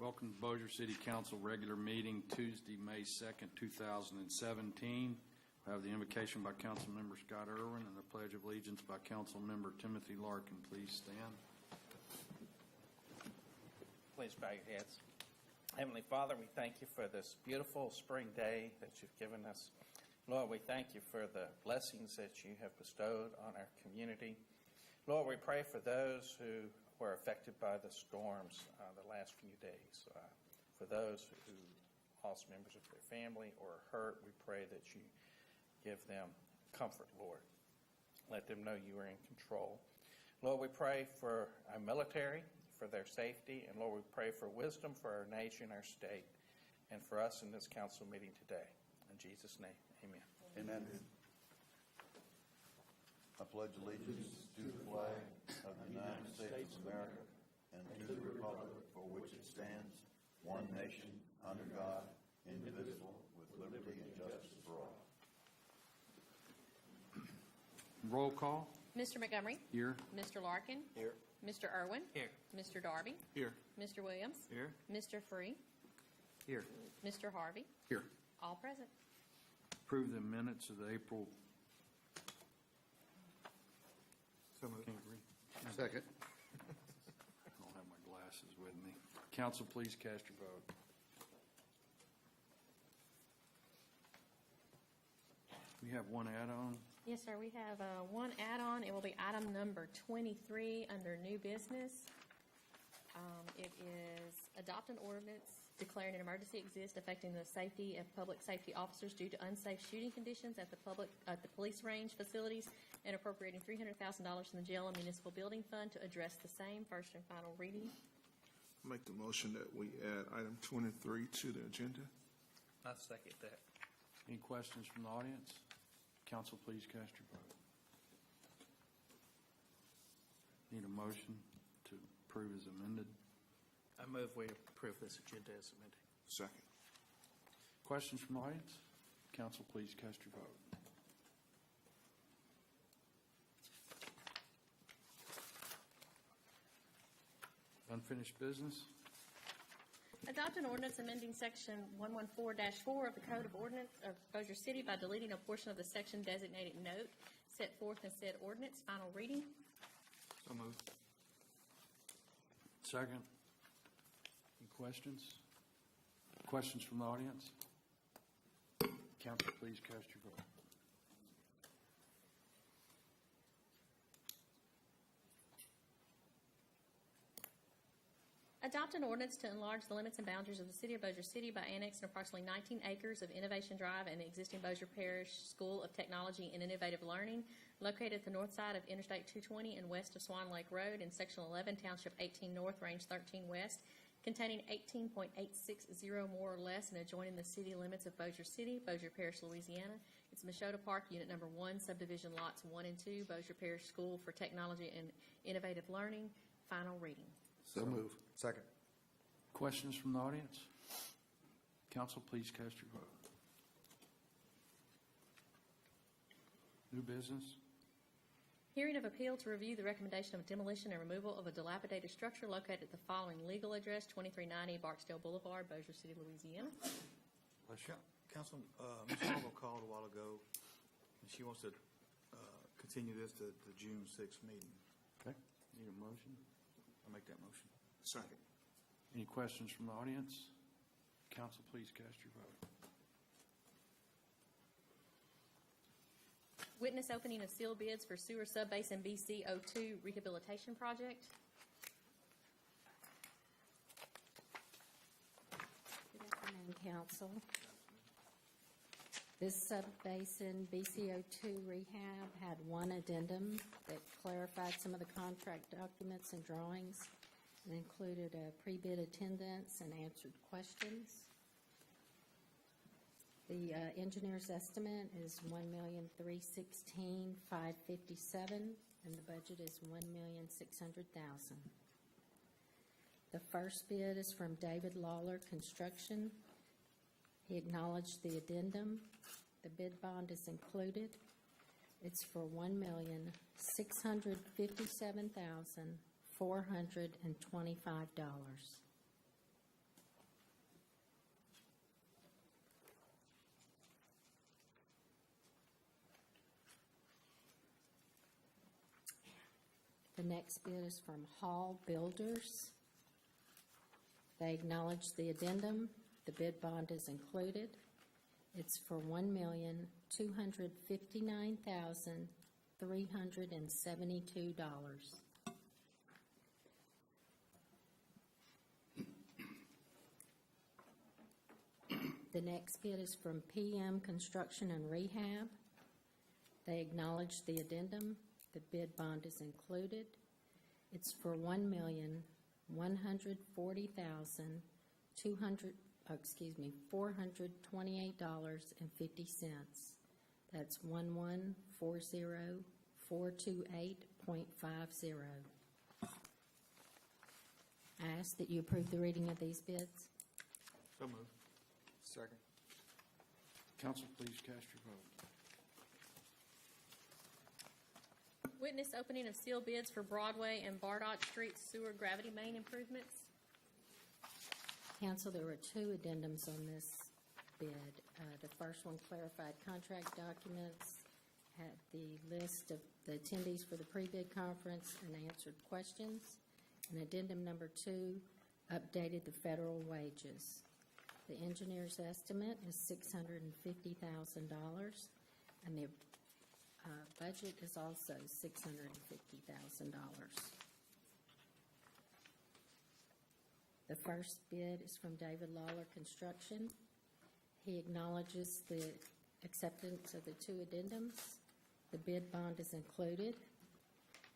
Welcome to Bossier City Council regular meeting Tuesday, May 2nd, 2017. We have the invocation by Councilmember Scott Irwin and the Pledge of Allegiance by Councilmember Timothy Larkin. Please stand. Please bow your heads. Heavenly Father, we thank you for this beautiful spring day that you've given us. Lord, we thank you for the blessings that you have bestowed on our community. Lord, we pray for those who were affected by the storms the last few days. For those who lost members of their family or are hurt, we pray that you give them comfort, Lord. Let them know you are in control. Lord, we pray for our military, for their safety, and Lord, we pray for wisdom for our nation, our state, and for us in this council meeting today. In Jesus' name, amen. Amen. I pledge allegiance to the flag of the United States of America and to the republic for which it stands, one nation, under God, indivisible, with liberty and justice for all. Roll call. Mr. Montgomery. Here. Mr. Larkin. Here. Mr. Irwin. Here. Mr. Darby. Here. Mr. Williams. Here. Mr. Free. Here. Mr. Harvey. Here. All present. Approve the minutes of the April. Can't read. Second. I don't have my glasses with me. Council, please cast your vote. We have one add-on. Yes, sir. We have one add-on. It will be item number 23 under new business. It is adopt an ordinance declaring an emergency exists affecting the safety of public safety officers due to unsafe shooting conditions at the police range facilities and appropriating $300,000 from the jail and municipal building fund to address the same. First and final reading. Make the motion that we add item 23 to the agenda. I second that. Any questions from the audience? Council, please cast your vote. Need a motion to approve as amended. I move we approve this agenda as amended. Second. Questions from the audience? Council, please cast your vote. Unfinished business? Adopt an ordinance amending section 114-4 of the Code of Ordinance of Bossier City by deleting a portion of the section designated note set forth in said ordinance. Final reading. So moved. Second. Any questions? Questions from the audience? Council, please cast your vote. Adopt an ordinance to enlarge the limits and boundaries of the city of Bossier City by annexing approximately 19 acres of Innovation Drive and the existing Bossier Parish School of Technology and Innovative Learning located at the north side of Interstate 220 and west of Swan Lake Road in Section 11, Township 18 North, Range 13 West, containing 18.860 more or less and adjoining the city limits of Bossier City, Bossier Parish, Louisiana. It's Machota Park, Unit Number 1, Subdivision Lots 1 and 2, Bossier Parish School for Technology and Innovative Learning. Final reading. So move. Second. Questions from the audience? Council, please cast your vote. New business? Hearing of appeal to review the recommendation of demolition and removal of a dilapidated structure located at the following legal address, 2390 Barksdale Boulevard, Bossier City, Louisiana. Council, Ms. Harville called a while ago, and she wants to continue this to the June 6th meeting. Okay. Need a motion? I'll make that motion. Second. Any questions from the audience? Council, please cast your vote. Witness opening of sealed bids for sewer subbasin BC02 rehabilitation project. Good afternoon, Council. This subbasin BC02 rehab had one addendum that clarified some of the contract documents and drawings and included a pre-bid attendance and answered questions. The engineer's estimate is $1,316,557, and the budget is $1,600,000. The first bid is from David Lawler Construction. He acknowledged the addendum. The bid bond is included. It's for $1,657,425. The next bid is from Hall Builders. They acknowledge the addendum. The bid bond is included. It's for $1,259,372. The next bid is from PM Construction and Rehab. They acknowledge the addendum. The bid bond is included. It's for $428.50. That's 1140428.50. I ask that you approve the reading of these bids. So moved. Second. Council, please cast your vote. Witness opening of sealed bids for Broadway and Bardot Street sewer gravity main improvements. Council, there were two addendums on this bid. The first one clarified contract documents, had the list of the attendees for the pre-bid conference and answered questions. And addendum number 2 updated the federal wages. The engineer's estimate is $650,000, and the budget is also $650,000. The first bid is from David Lawler Construction. He acknowledges the acceptance of the two addendums. The bid bond is included.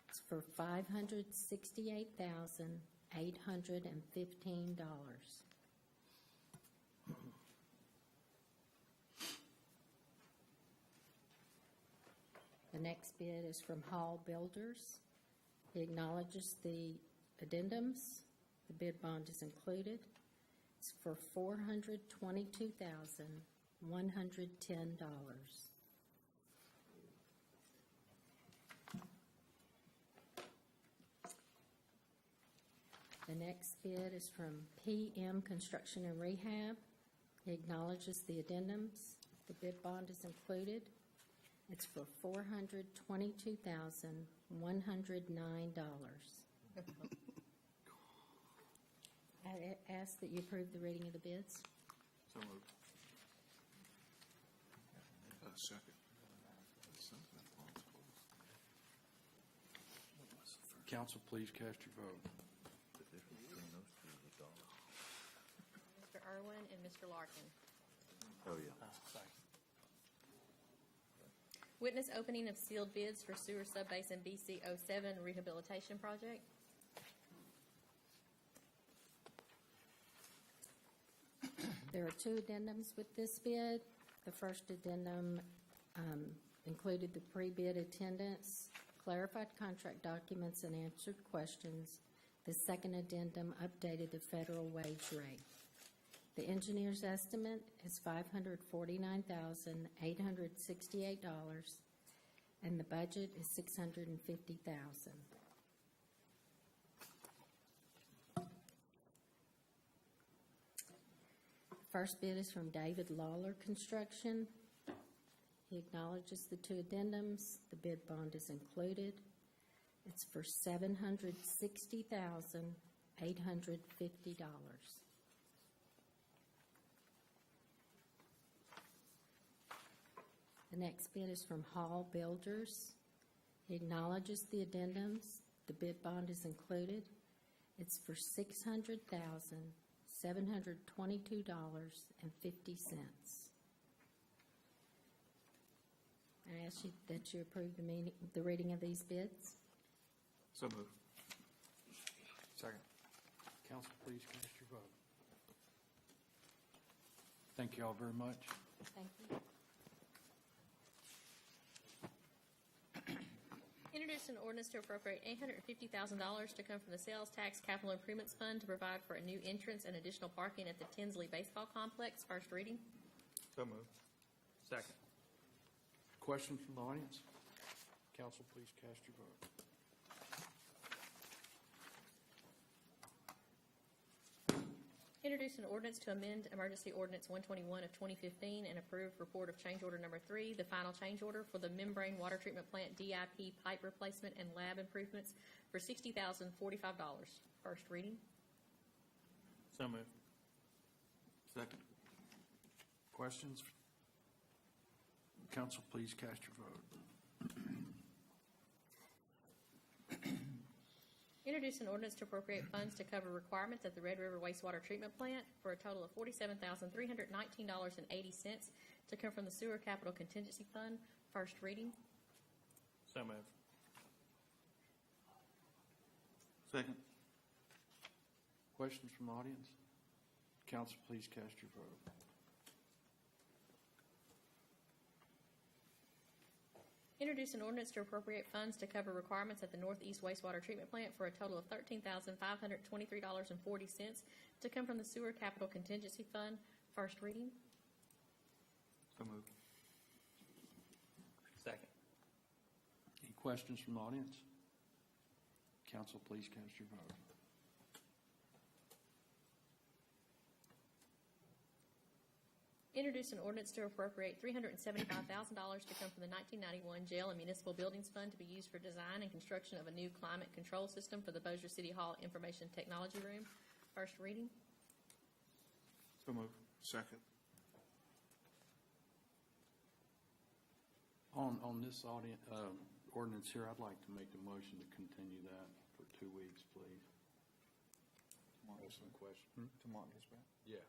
It's for $568,815. The next bid is from Hall Builders. He acknowledges the addendums. The bid bond is included. It's for $422,110. The next bid is from PM Construction and Rehab. He acknowledges the addendums. The bid bond is included. It's for $422,109. I ask that you approve the reading of the bids. So moved. Second. Council, please cast your vote. Mr. Irwin and Mr. Larkin. Oh, yeah. Witness opening of sealed bids for sewer subbasin BC 07 rehabilitation project. There are two addendums with this bid. The first addendum included the pre-bid attendance, clarified contract documents, and answered questions. The second addendum updated the federal wage rate. The engineer's estimate is $549,868, and the budget is $650,000. First bid is from David Lawler Construction. He acknowledges the two addendums. The bid bond is included. It's for $760,850. The next bid is from Hall Builders. He acknowledges the addendums. The bid bond is included. It's for $600,722.50. I ask you that you approve the reading of these bids. So moved. Second. Council, please cast your vote. Thank you all very much. Thank you. Introduced an ordinance to appropriate $850,000 to come from the Sales Tax Capital Improvements Fund to provide for a new entrance and additional parking at the Tinsley Baseball Complex. First reading. So moved. Second. Questions from the audience? Council, please cast your vote. Introduce an ordinance to amend Emergency Ordinance 121 of 2015 and approve report of change order number 3, the final change order for the membrane water treatment plant DIP pipe replacement and lab improvements for $60,045. First reading. So moved. Second. Questions? Council, please cast your vote. Introduce an ordinance to appropriate funds to cover requirements at the Red River Wastewater Treatment Plant for a total of $47,319.80 to come from the Sewer Capital Contingency Fund. First reading. So moved. Second. Questions from the audience? Council, please cast your vote. Introduce an ordinance to appropriate funds to cover requirements at the Northeast Wastewater Treatment Plant for a total of $13,523.40 to come from the Sewer Capital Contingency Fund. First reading. So moved. Second. Any questions from the audience? Council, please cast your vote. Introduce an ordinance to appropriate $375,000 to come from the 1991 Jail and Municipal Buildings Fund to be used for design and construction of a new climate control system for the Bossier City Hall Information Technology Room. First reading. So moved. Second. On this ordinance here, I'd like to make a motion to continue that for 2 weeks, please. Some question. To mark this back. Yeah.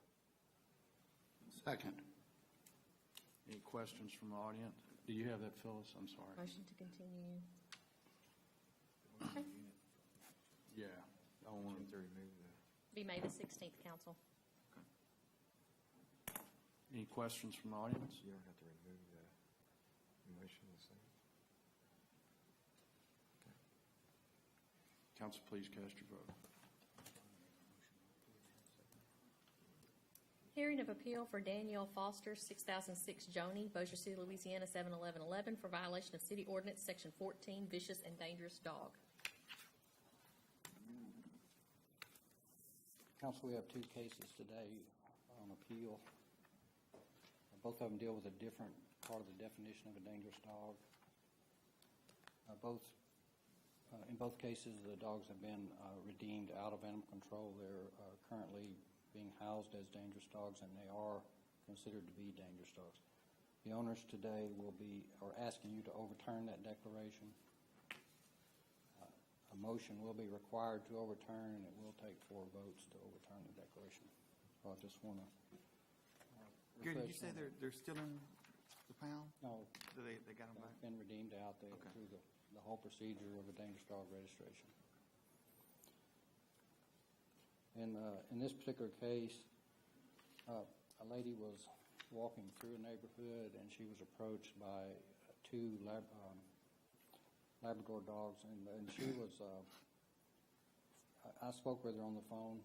Second. Any questions from the audience? Do you have that, Phyllis? I'm sorry. Motion to continue. Okay. Yeah. I want to. Be May the 16th, council. Any questions from the audience? You don't have to remove the motion the same. Council, please cast your vote. Hearing of appeal for Danielle Foster, 6006 Joni, Bossier City, Louisiana, 71111, for violation of City Ordinance Section 14, vicious and dangerous dog. Council, we have two cases today on appeal. Both of them deal with a different part of the definition of a dangerous dog. In both cases, the dogs have been redeemed out of animal control. They're currently being housed as dangerous dogs, and they are considered to be dangerous dogs. The owners today are asking you to overturn that declaration. A motion will be required to overturn, and it will take 4 votes to overturn the declaration. So I just want to. Gary, did you say they're still in the pound? No, They got them back? they've been redeemed out there Okay. through the whole procedure of a dangerous dog registration. In this particular case, a lady was walking through a neighborhood, and she was approached by 2 Labrador dogs, and she was. I spoke with her on the phone,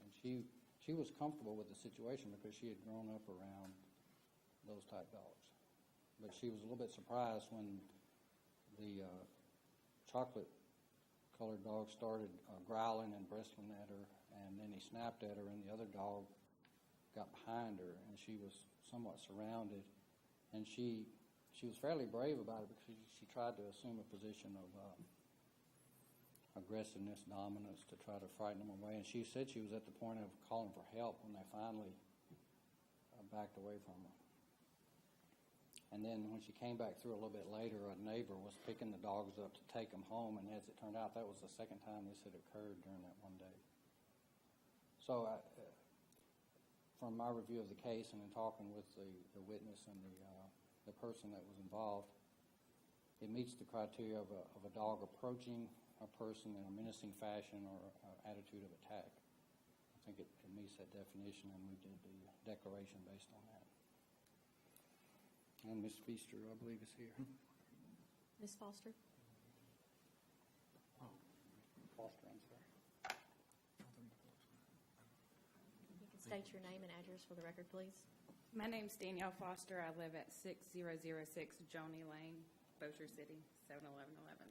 and she was comfortable with the situation because she had grown up around those type dogs. But she was a little bit surprised when the chocolate-colored dog started growling and bristling at her, and then he snapped at her, and the other dog got behind her, and she was somewhat surrounded. And she was fairly brave about it because she tried to assume a position of aggressiveness, dominance, to try to frighten them away. And she said she was at the point of calling for help when they finally backed away from her. And then when she came back through a little bit later, a neighbor was picking the dogs up to take them home, and as it turned out, that was the second time this had occurred during that one day. So from my review of the case and in talking with the witness and the person that was involved, it meets the criteria of a dog approaching a person in a menacing fashion or attitude of attack. I think it meets that definition, and we did the declaration based on that. And Ms. Feaster, I believe, is here. Ms. Foster? Foster, I'm sorry. You can state your name and address for the record, please. My name's Danielle Foster. I live at 6006 Joni Lane, Bossier City, 71111.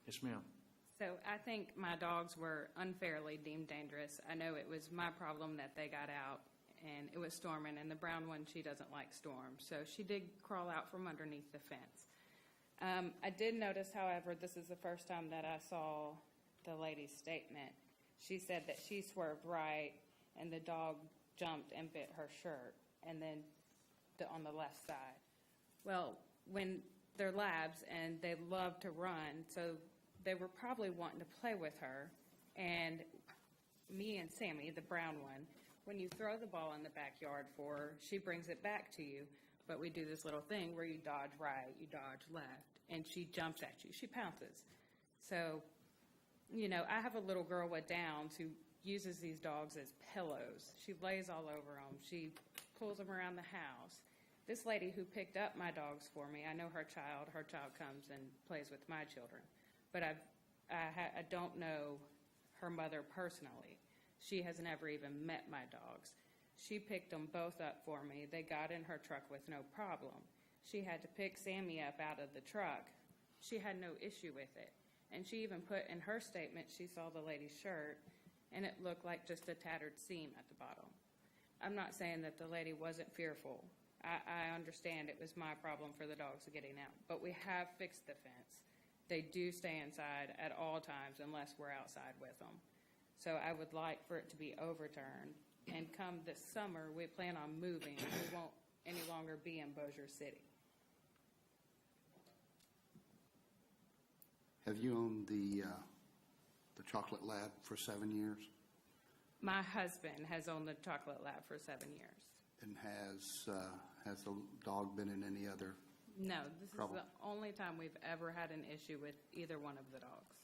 Yes, ma'am. So I think my dogs were unfairly deemed dangerous. I know it was my problem that they got out and it was storming, and the brown one, she doesn't like storms. So she did crawl out from underneath the fence. I did notice, however, this is the first time that I saw the lady's statement. She said that she swerved right and the dog jumped and bit her shirt, and then on the left side. Well, when they're labs and they love to run, so they were probably wanting to play with her. And me and Sammy, the brown one, when you throw the ball in the backyard for her, she brings it back to you. But we do this little thing where you dodge right, you dodge left, and she jumps at you. She pounces. So, you know, I have a little girl with Downs who uses these dogs as pillows. She lays all over them. She pulls them around the house. This lady who picked up my dogs for me, I know her child comes and plays with my children. But I don't know her mother personally. She has never even met my dogs. She picked them both up for me. They got in her truck with no problem. She had to pick Sammy up out of the truck. She had no issue with it. And she even put in her statement she saw the lady's shirt, and it looked like just a tattered seam at the bottom. I'm not saying that the lady wasn't fearful. I understand it was my problem for the dogs getting out. But we have fixed the fence. They do stay inside at all times unless we're outside with them. So I would like for it to be overturned. And come this summer, we plan on moving. We won't any longer be in Bossier City. Have you owned the chocolate lab for 7 years? My husband has owned the chocolate lab for 7 years. And has the dog been in any other No, this trouble? is the only time we've ever had an issue with either one of the dogs.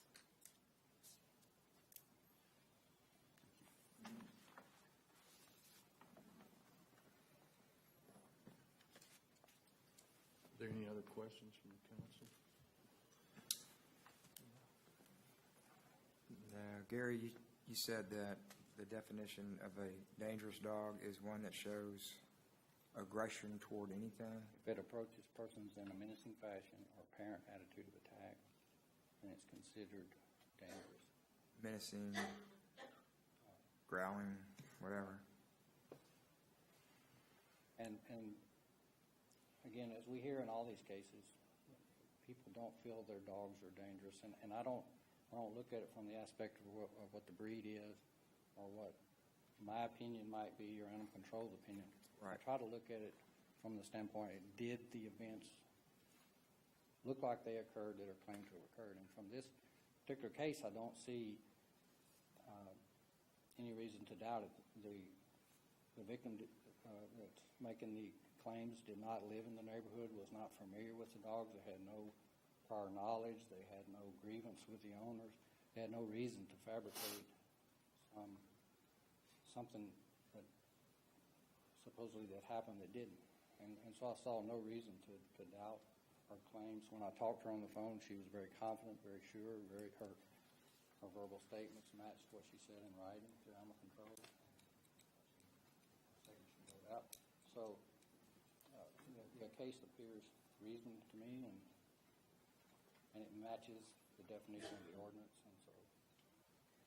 Are there any other questions from the council? Gary, you said that the definition of a dangerous dog is one that shows aggression toward anything. If it approaches persons in a menacing fashion or apparent attitude of attack, then it's considered dangerous. Menacing, growling, whatever. And again, as we hear in all these cases, people don't feel their dogs are dangerous, and I don't look at it from the aspect of what the breed is or what my opinion might be or animal control's opinion. Right. I try to look at it from the standpoint, did the events look like they occurred that are claimed to have occurred? And from this particular case, I don't see any reason to doubt it. The victim that's making the claims did not live in the neighborhood, was not familiar with the dogs. They had no prior knowledge. They had no grievance with the owners. They had no reason to fabricate something that supposedly that happened that didn't. And so I saw no reason to doubt her claims. When I talked to her on the phone, she was very confident, very sure, her verbal statements matched what she said in writing to animal control. She wrote out. So the case appears reasonable to me, and it matches the definition of the ordinance, and so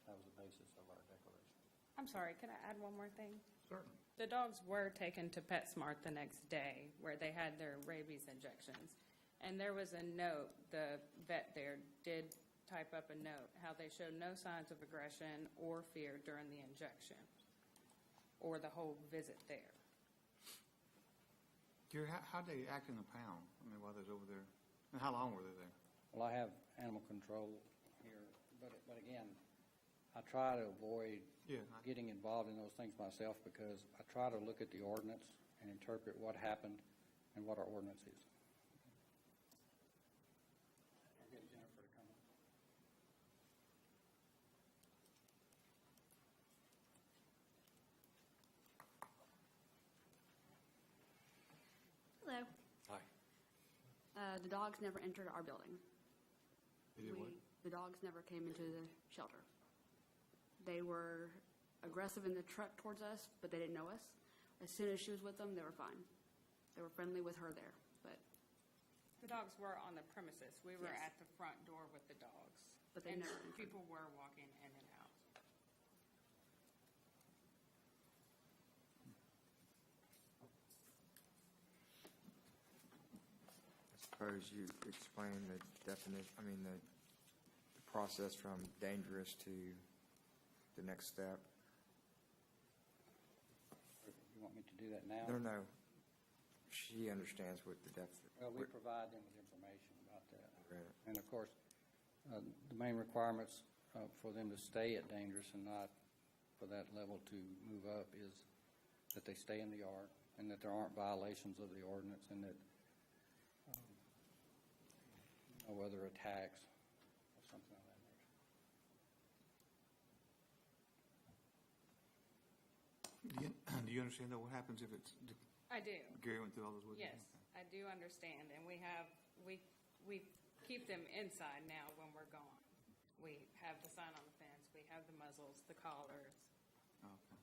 that was the basis of our declaration. I'm sorry, can I add one more thing? Certainly. The dogs were taken to PetSmart the next day where they had their rabies injections. And there was a note, the vet there did type up a note, how they showed no signs of aggression or fear during the injection or the whole visit there. Gary, how'd they act in the pound? I mean, while they was over there? And how long were they there? Well, I have animal control here, but again, I try to avoid getting involved in those things myself because I try to look at the ordinance and interpret what happened and what our ordinance is. I'll get Jennifer to come up. Hello. Hi. The dogs never entered our building. They did what? The dogs never came into the shelter. They were aggressive in the truck towards us, but they didn't know us. As soon as she was with them, they were fine. They were friendly with her there, but The dogs were on the premises. We were Yes. at the front door with the dogs. but they And never entered. people were walking in and out. I suppose you explain the definition, the process from dangerous to the next step. You want me to do that now? No. She understands what the depth. Well, we provide them with information about that. Right. And of course, the main requirements for them to stay at dangerous and not for that level to move up is that they stay in the yard and that there aren't violations of the ordinance and that no other attacks or something of that nature. Do you understand though what happens if it's, I do. Gary went through all those with you? Yes, I do understand, and we keep them inside now when we're gone. We have the sign on the fence, we have the muzzles, the collars. Okay.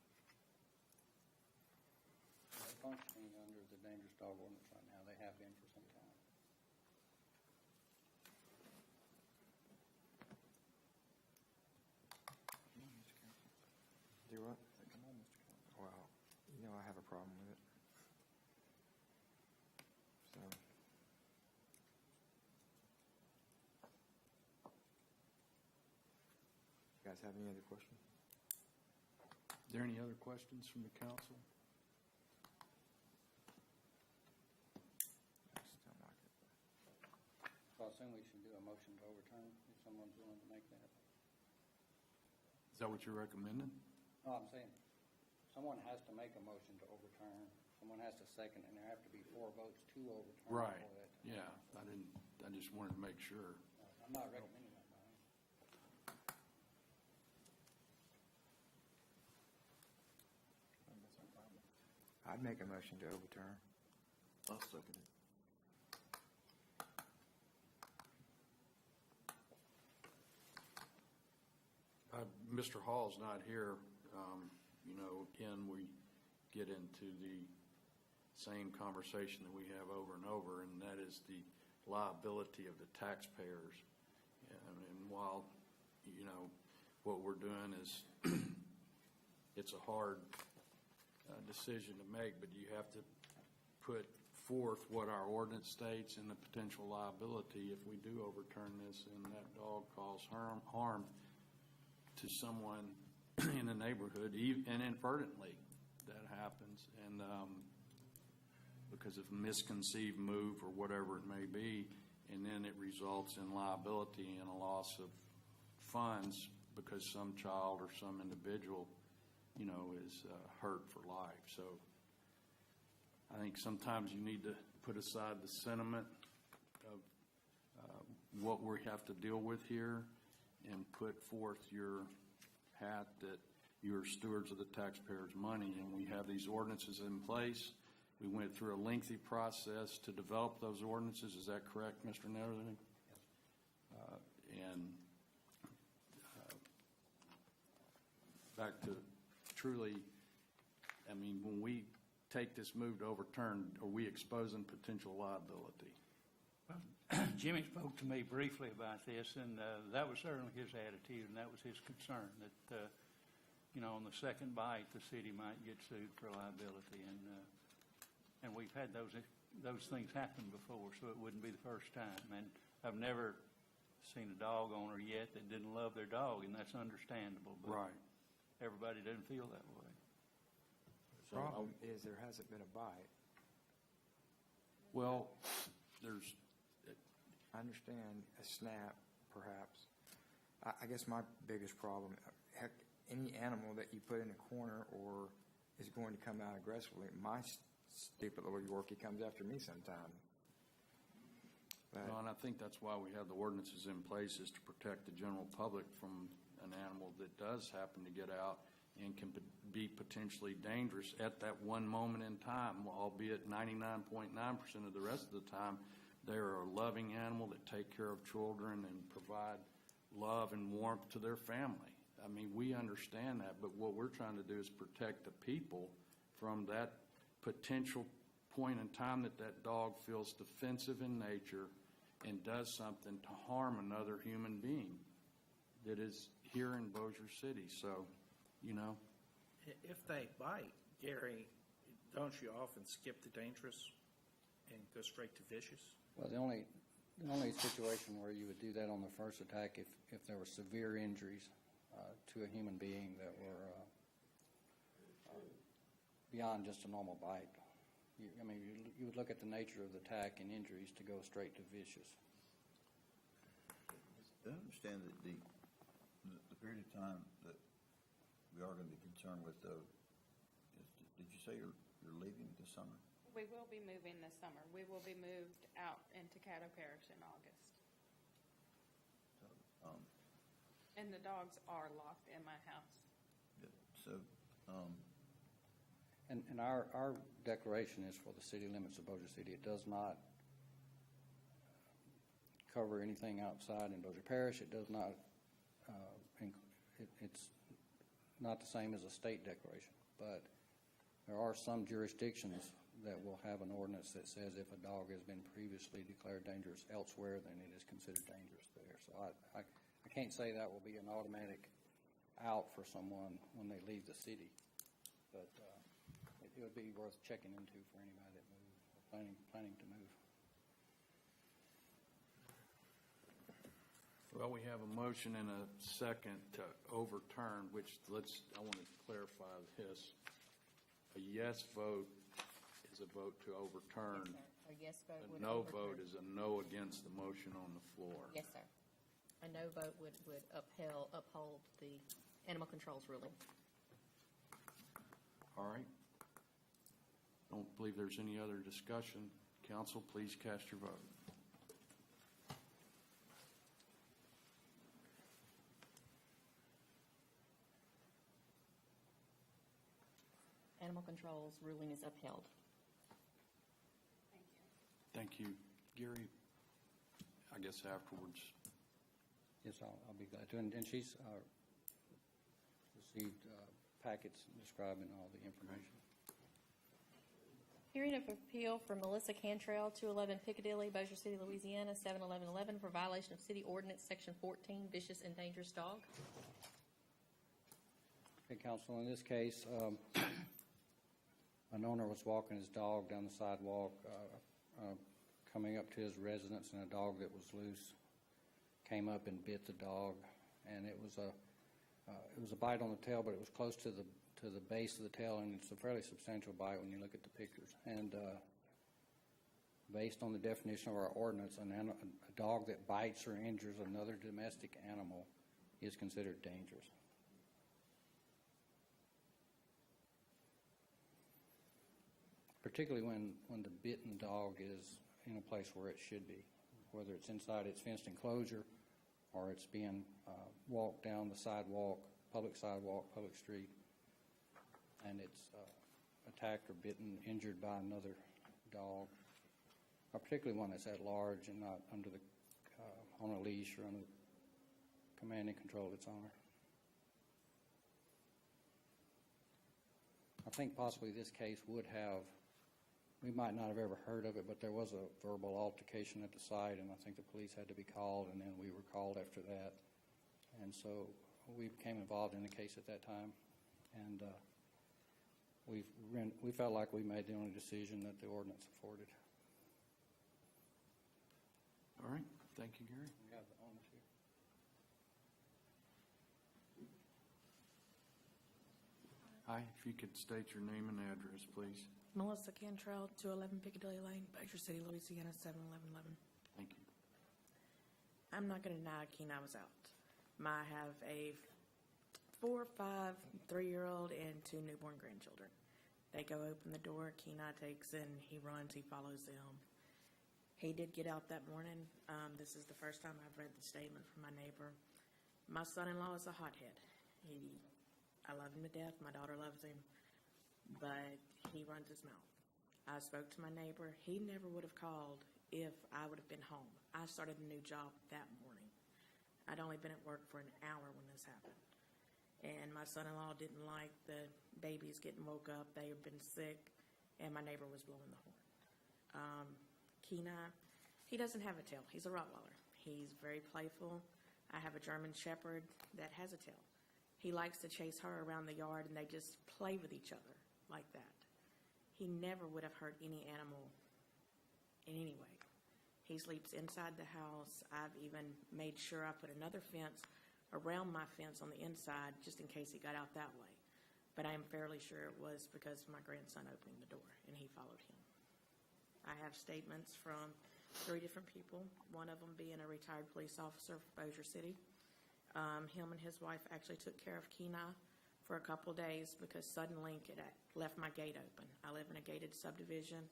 They're functioning under the dangerous dog ordinance right now. They have been for some time. Do what? Well, I have a problem with it. So. You guys have any other questions? Are there any other questions from the council? I just don't like it. So I assume we should do a motion to overturn if someone's willing to make that. Is that what you're recommending? No, I'm saying, someone has to make a motion to overturn, someone has to second, and there have to be 4 votes to overturn. Right, for that. yeah, I just wanted to make sure. I'm not recommending that, Brian. I'd make a motion to overturn. I'll second it. Mr. Hall's not here. Again, we get into the same conversation that we have over and over, and that is the liability of the taxpayers. And while, what we're doing is, it's a hard decision to make, but you have to put forth what our ordinance states and the potential liability if we do overturn this and that dog cause harm to someone in the neighborhood, and inadvertently that happens, and because of a misconceived move or whatever it may be, and then it results in liability and a loss of funds because some child or some individual, is hurt for life. So I think sometimes you need to put aside the sentiment of what we have to deal with here and put forth your hat that you're stewards of the taxpayers' money, and we have these ordinances in place. We went through a lengthy process to develop those ordinances. Is that correct, Mr. Netherling? And back to truly, when we take this move to overturn, are we exposing potential liability? Jimmy spoke to me briefly about this, and that was certainly his attitude, and that was his concern, that, on the second bite, the city might get sued for liability. And we've had those things happen before, so it wouldn't be the first time. And I've never seen a dog owner yet that didn't love their dog, and that's understandable. But Right. everybody doesn't feel that way. The problem is there hasn't been a bite. Well, I understand a snap, perhaps. I guess my biggest problem, heck, any animal that you put in a corner or is going to come out aggressively, my stupid little Yorkie comes after me sometime. Well, and I think that's why we have the ordinances in place, is to protect the general public from an animal that does happen to get out and can be potentially dangerous at that one moment in time, albeit 99.9% of the rest of the time, they're a loving animal that take care of children and provide love and warmth to their family. We understand that, but what we're trying to do is protect the people from that potential point in time that dog feels defensive in nature and does something to harm another human being. that is here in Bossier City. So, you know, If they bite, Gary, don't you often skip the dangerous and go straight to vicious? Well, the only situation where you would do that on the first attack if there were severe injuries to a human being that were beyond just a normal bite. You would look at the nature of the attack and injuries to go straight to vicious. I understand that the period of time that we are going to be concerned with, though, is, did you say you're leaving this summer? We will be moving this summer. We will be moved out into Caddo Parish in August. So, And the dogs are locked in my house. so And our declaration is for the city limits of Bossier City. It does not cover anything outside in Bossier Parish. It does not, it's not the same as a state declaration, but there are some jurisdictions that will have an ordinance that says if a dog has been previously declared dangerous elsewhere, then it is considered dangerous there. So I can't say that will be an automatic out for someone when they leave the city, but it would be worth checking into for anybody that moves or planning to move. well, we have a motion and a second to overturn, which I want to clarify this. A yes vote is a vote to overturn. Yes, sir. A yes vote A would no overturn. vote is a no against the motion on the floor. Yes, sir. A no vote would uphold the animal control's ruling. All right. Don't believe there's any other discussion. Council, please cast your vote. Animal control's ruling is upheld. Thank you. Gary, I guess afterwards. Yes, I'll be glad to. And she's received packets describing all the information. Hearing of appeal for Melissa Cantrell, 211 Piccadilly, Bossier City, Louisiana, 7/11/11, for violation of City Ordinance Section 14, vicious and dangerous dog. Okay, counsel, in this case, an owner was walking his dog down the sidewalk, coming up to his residence, and a dog that was loose came up and bit the dog, and it was a bite on the tail, but it was close to the base of the tail, and it's a fairly substantial bite when you look at the pictures. And based on the definition of our ordinance, a dog that bites or injures another domestic animal is considered dangerous. Particularly when the bitten dog is in a place where it should be, whether it's inside its fenced enclosure or it's being walked down the sidewalk, public street, and it's attacked or bitten, injured by another dog, or particularly one that's at large and not under on a leash or under command and control of its owner. I think possibly this case we might not have ever heard of it, but there was a verbal altercation at the site, and I think the police had to be called, and then we were called after that. And so we became involved in the case at that time, and we felt like we made the only decision that the ordinance afforded. All right. Thank you, Gary. We have the owners here. Hi, if you could state your name and address, please. Melissa Cantrell, 211 Piccadilly Lane, Bossier City, Louisiana, 7/11/11. Thank you. I'm not going to deny Kenai was out. I have a 4, 5, 3-year-old and 2 newborn grandchildren. They go open the door, Kenai takes in, he runs, he follows them. He did get out that morning. This is the first time I've read the statement from my neighbor. My son-in-law is a hothead. I love him to death. My daughter loves him. But he runs his mouth. I spoke to my neighbor. He never would have called if I would have been home. I started a new job that morning. I'd only been at work for an hour when this happened. And my son-in-law didn't like the babies getting woke up. They had been sick, and my neighbor was blowing the horn. Kenai, he doesn't have a tail. He's a Rottweiler. He's very playful. I have a German Shepherd that has a tail. He likes to chase her around the yard, and they just play with each other like that. He never would have hurt any animal in any way. He sleeps inside the house. I've even made sure I put another fence around my fence on the inside just in case he got out that way. But I am fairly sure it was because of my grandson opening the door, and he followed him. I have statements from 3 different people, one of them being a retired police officer for Bossier City. Him and his wife actually took care of Kenai for a couple of days because Suddenlink had left my gate open. I live in a gated subdivision.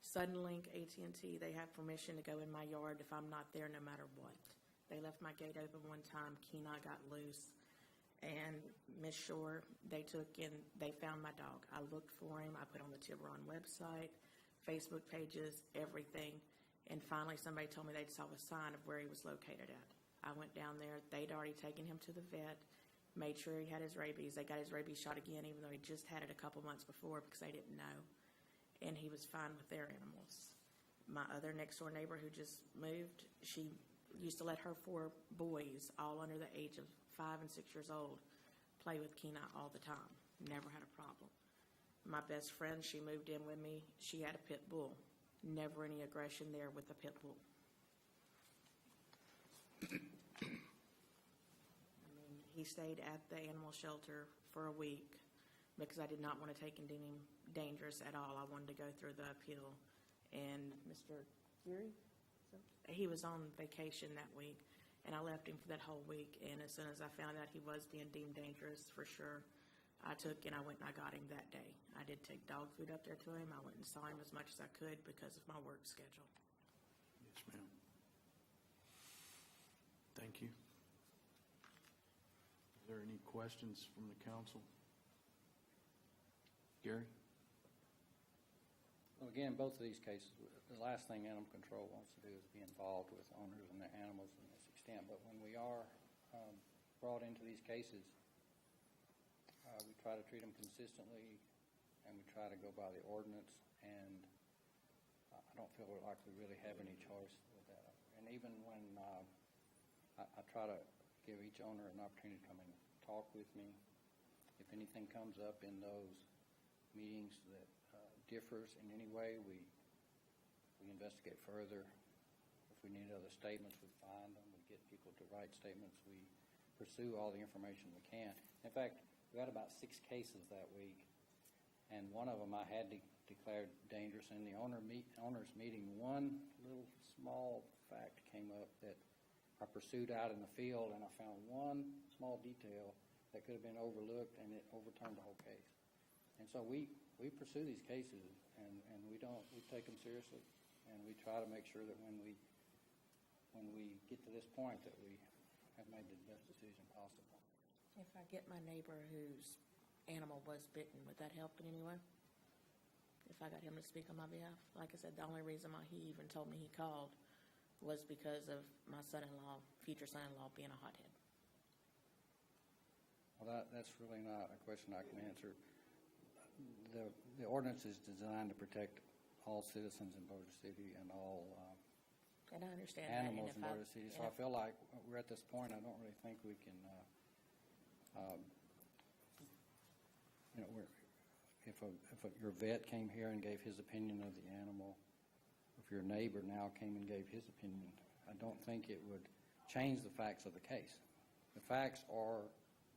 Suddenlink, AT&T, they have permission to go in my yard if I'm not there no matter what. They left my gate open one time. Kenai got loose. And Miss Shore, they found my dog. I looked for him. I put on the Tiburon website, Facebook pages, everything. And finally, somebody told me they saw a sign of where he was located at. I went down there. They'd already taken him to the vet, made sure he had his rabies. They got his rabies shot again, even though he just had it a couple months before because they didn't know. And he was fine with their animals. My other next-door neighbor who just moved, she used to let her 4 boys, all under the age of 5 and 6 years old, play with Kenai all the time. Never had a problem. My best friend, she moved in with me. She had a pit bull. Never any aggression there with the pit bull. He stayed at the animal shelter for a week because I did not want to take him dangerous at all. I wanted to go through the appeal. And Mr. Geary, he was on vacation that week, and I left him for that whole week. And as soon as I found out he was being deemed dangerous, for sure, I went and I got him that day. I did take dog food up there to him. I went and saw him as much as I could because of my work schedule. Yes, ma'am. Thank you. Is there any questions from the council? Gary? Well, again, both of these cases, the last thing animal control wants to do is be involved with owners and their animals in this extent. But when we are brought into these cases, we try to treat them consistently, and we try to go by the ordinance. And I don't feel like we really have any choice with that. And even when I try to give each owner an opportunity to come and talk with me, if anything comes up in those meetings that differs in any way, we investigate further. If we need other statements, we find them. We get people to write statements. We pursue all the information we can. In fact, we had about 6 cases that week, and one of them I had declared dangerous. In the owners meeting, one little small fact came up that I pursued out in the field, and I found one small detail that could have been overlooked, and it overturned the whole case. And so we pursue these cases, and we take them seriously, and we try to make sure that when we get to this point that we have made the best decision possible. If I get my neighbor whose animal was bitten, would that help in any way? If I got him to speak on my behalf? Like I said, the only reason why he even told me he called was because of my son-in-law, future son-in-law, being a hothead. Well, that's really not a question I can answer. The ordinance is designed to protect all citizens in Bossier City and all and I understand animals that. in Bossier City. So I feel like we're at this point. I don't really think we can. If your vet came here and gave his opinion of the animal, if your neighbor now came and gave his opinion, I don't think it would change the facts of the case. The facts are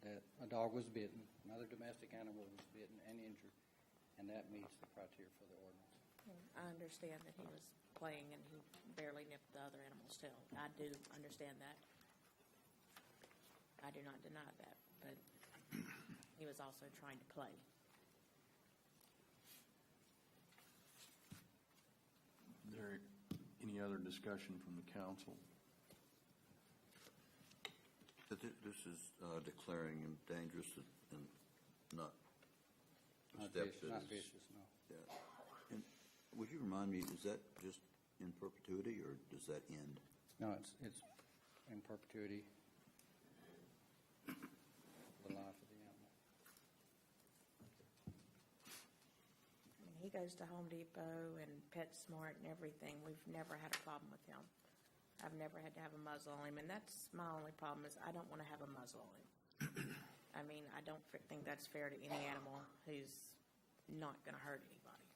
that a dog was bitten, another domestic animal was bitten and injured, and that meets the criteria for the ordinance. I understand that he was playing and he barely nipped the other animal's tail. I do understand that. I do not deny that, but he was also trying to play. Is there any other discussion from the council? This is declaring him dangerous and not Not steps. vicious, no. Yeah. And would you remind me, is that just in perpetuity or does that end? No, it's in perpetuity. The life of the animal. He goes to Home Depot and PetSmart and everything. We've never had a problem with him. I've never had to have a muzzle on him, and that's my only problem is I don't want to have a muzzle on him. I mean, I don't think that's fair to any animal who's not going to hurt anybody.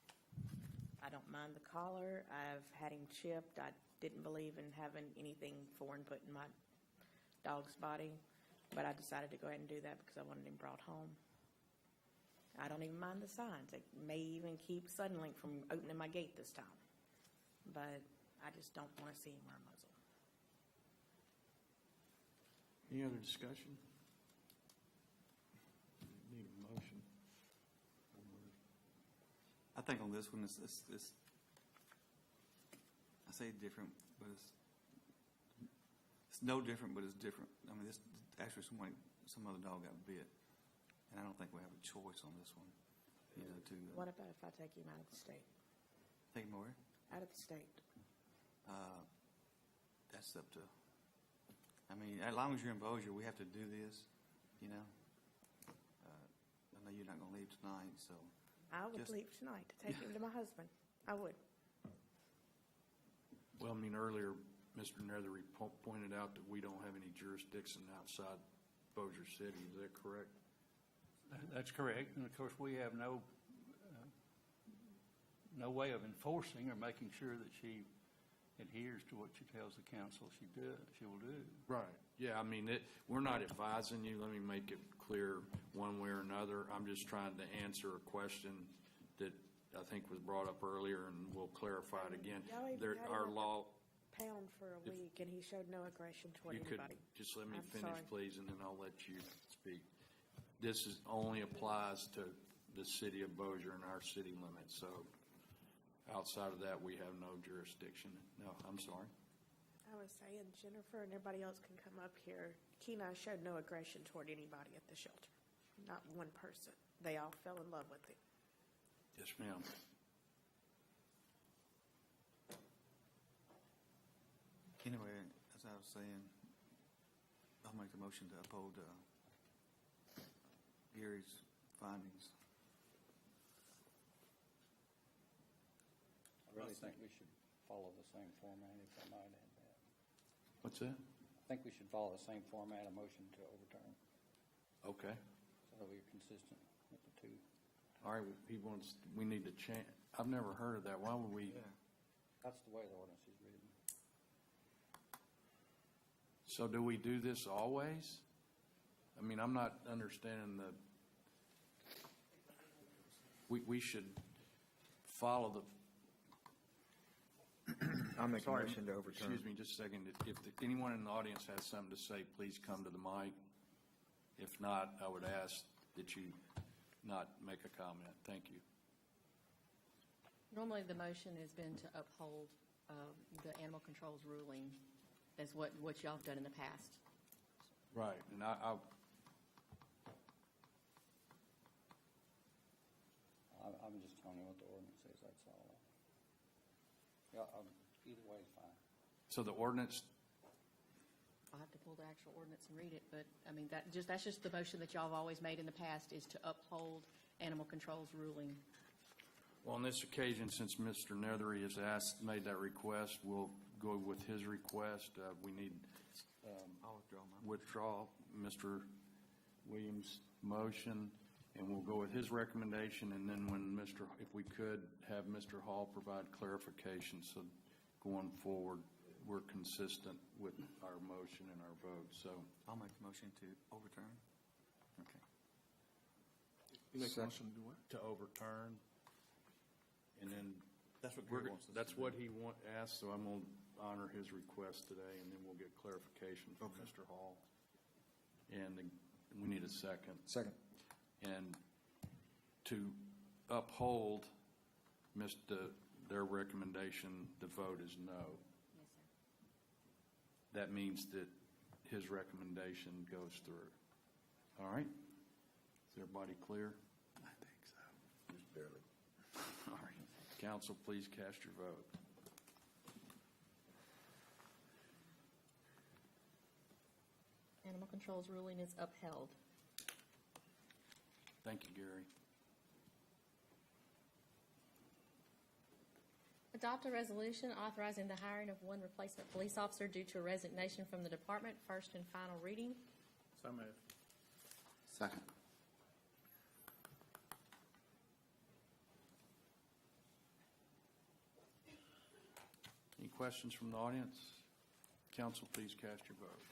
I don't mind the collar. I've had him chipped. I didn't believe in having anything foreign put in my dog's body, but I decided to go ahead and do that because I wanted him brought home. I don't even mind the signs. It may even keep Suddenlink from opening my gate this time, but I just don't want to see him wear a muzzle. Any other discussion? Need a motion? I think on this one, it's I say different, but it's no different, but it's different. I mean, this actually some other dog got bit, and I don't think we have a choice on this one. You know, What about if I take him out of the state? take more. Out of the state. That's up to. I mean, as long as you're in Bossier, we have to do this. You know. I know you're not going to leave tonight, so. I would leave tonight to take him to my husband. I would. Well, I mean, earlier, Mr. Nethery pointed out that we don't have any jurisdiction outside Bossier City. Is that correct? That's correct, and of course, we have no way of enforcing or making sure that she adheres to what she tells the council she will do. Right. Yeah, I mean, we're not advising you. Let me make it clear one way or another. I'm just trying to answer a question that I think was brought up earlier, and we'll clarify it again. Our law. Pound for a week, and he showed no aggression toward You could anybody. just let me I'm finish, sorry. please, and then I'll let you speak. This only applies to the city of Bossier and our city limits, so outside of that, we have no jurisdiction. No, I'm sorry. I was saying, Jennifer and everybody else can come up here. Kenai showed no aggression toward anybody at the shelter. Not one person. They all fell in love with him. Yes, ma'am. Anyway, as I was saying, I'll make the motion to uphold Gary's findings. I really think we should follow the same format, if I might add that. What's that? I think we should follow the same format, a motion to overturn, Okay. so that we're consistent with the two. All right, we need to change. I've never heard of that. Why would we? That's the way the ordinance is written. So do we do this always? I mean, I'm not understanding we should follow the. I'll make a Sorry, motion to overturn. Excuse me just a second. If anyone in the audience has something to say, please come to the mic. If not, I would ask that you not make a comment. Thank you. Normally, the motion has been to uphold the animal control's ruling. That's what y'all have done in the past. Right, and I'm just telling you what the ordinance says, that's all. Yeah, either way is fine. so the ordinance. I'll have to pull the actual ordinance and read it, but, I mean, that's just the motion that y'all have always made in the past, is to uphold animal control's ruling. Well, on this occasion, since Mr. Nethery has made that request, we'll go with his request. We need I'll withdraw Mr. Williams' motion, and we'll go with his recommendation, and then if we could have Mr. Hall provide clarification, so going forward, we're consistent with our motion and our vote. So I'll make the motion to overturn. Okay. You make a motion to do what? to overturn, and then That's what we're, Gary wants us that's to what do. he asked, so I'm going to honor his request today, and then we'll get clarification from Okay. Mr. Hall. And we need a second. Second. And to uphold their recommendation, the vote is no. Yes, sir. That means that his recommendation goes through. All right? Is everybody clear? I think so. Just barely. All right. Council, please cast your vote. Animal control's ruling is upheld. Thank you, Gary. Adopt a resolution authorizing the hiring of one replacement police officer due to a resignation from the department, first and final reading. So moved. Second. Any questions from the audience? Council, please cast your vote.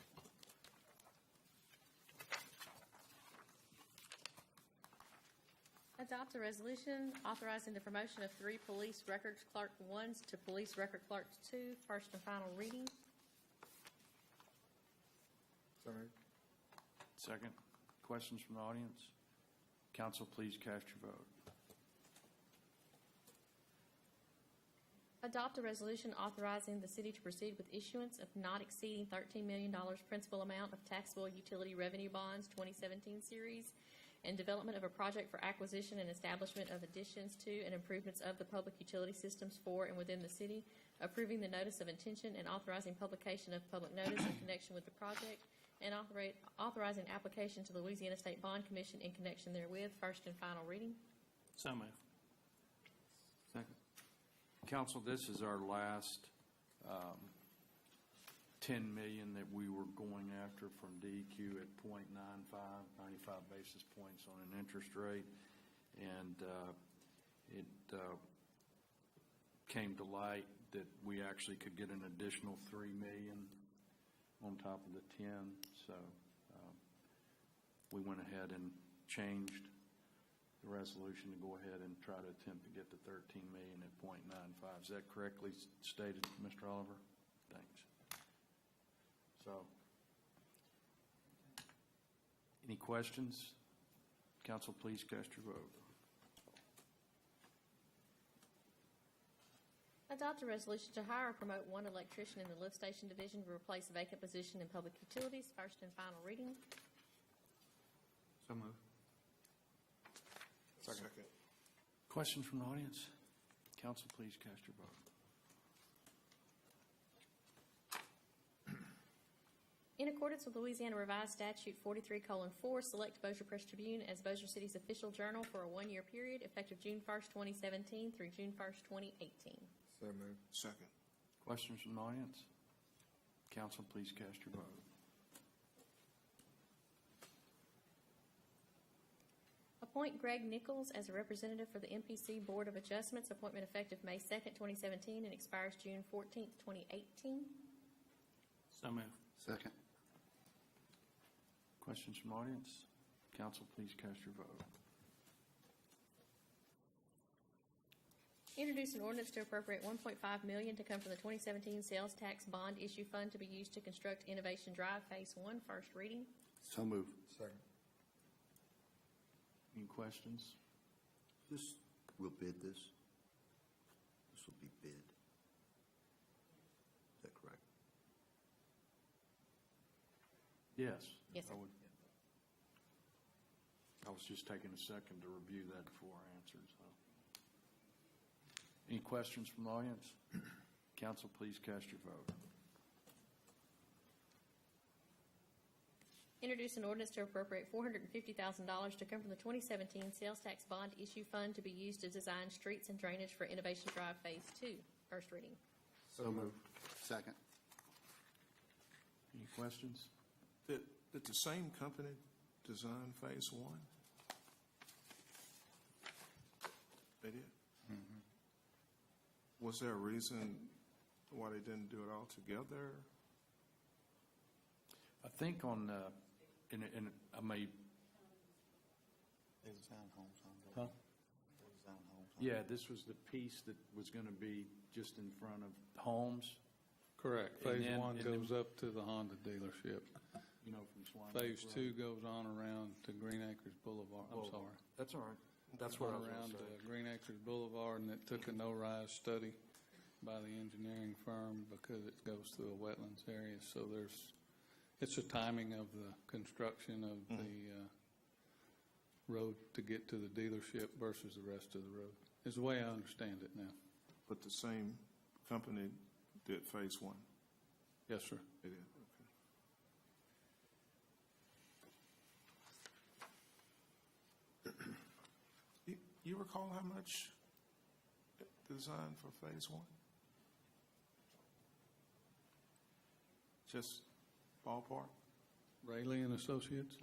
Adopt a resolution authorizing the promotion of 3 police records clerk 1s to police record clerks 2, first and final reading. So moved. Second. Questions from the audience? Council, please cast your vote. Adopt a resolution authorizing the city to proceed with issuance of not exceeding $13 million principal amount of taxable utility revenue bonds 2017 series and development of a project for acquisition and establishment of additions to and improvements of the public utility systems for and within the city, approving the notice of intention and authorizing publication of public notice in connection with the project, and authorizing application to the Louisiana State Bond Commission in connection therewith, first and final reading. So moved. Second. Council, this is our last $10 million that we were going after from DEQ at 0.95, 95 basis points on an interest rate. And it came to light that we actually could get an additional $3 million on top of the 10. So we went ahead and changed the resolution to go ahead and try to attempt to get to $13 million at 0.95. Is that correctly stated, Mr. Oliver? Thanks. So, any questions? Council, please cast your vote. Adopt a resolution to hire or promote one electrician in the lift station division to replace a vacant position in public utilities, first and final reading. So moved. Second. Questions from the audience? Council, please cast your vote. In accordance with Louisiana Revised Statute 43:4, select Bossier Press Tribune as Bossier City's official journal for a 1-year period effective June 1st, 2017 through June 1st, 2018. So moved. Second. Questions from the audience? Council, please cast your vote. Appoint Greg Nichols as a representative for the MPC Board of Adjustments. Appointment effective May 2nd, 2017 and expires June 14th, 2018. So moved. Second. Questions from the audience? Council, please cast your vote. Introduce an ordinance to appropriate $1.5 million to come from the 2017 sales tax bond issue fund to be used to construct Innovation Drive Phase 1, first reading. So moved. Second. Any questions? We'll bid this. This will be bid. Is that correct? Yes. Yes, sir. I was just taking a second to review that before I answered. So. Any questions from the audience? Council, please cast your vote. Introduce an ordinance to appropriate $450,000 to come from the 2017 sales tax bond issue fund to be used to design streets and drainage for Innovation Drive Phase 2, first reading. So moved. Second. Any questions? Did the same company design Phase 1? They did? Mm-hmm. Was there a reason why they didn't do it all together? I think on, and I may, yeah, this was the piece that was going to be just in front of homes. Correct. And Phase then- 1 and goes then- up to the Honda dealership. You know, from Swan. Phase 2 goes on around to Green Acres Boulevard. I'm Oh, sorry. That's all right. That's what I was Around going to to say. Green Acres Boulevard, and it took a no-rise study by the engineering firm because it goes through a wetlands area. So it's a timing of the construction of the road to get to the dealership versus the rest of the road. Is the way I understand it now. But the same company did Phase 1? Yes, sir. They did, okay. You recall how much the design for Phase 1? Just ballpark? Rayleigh and Associates?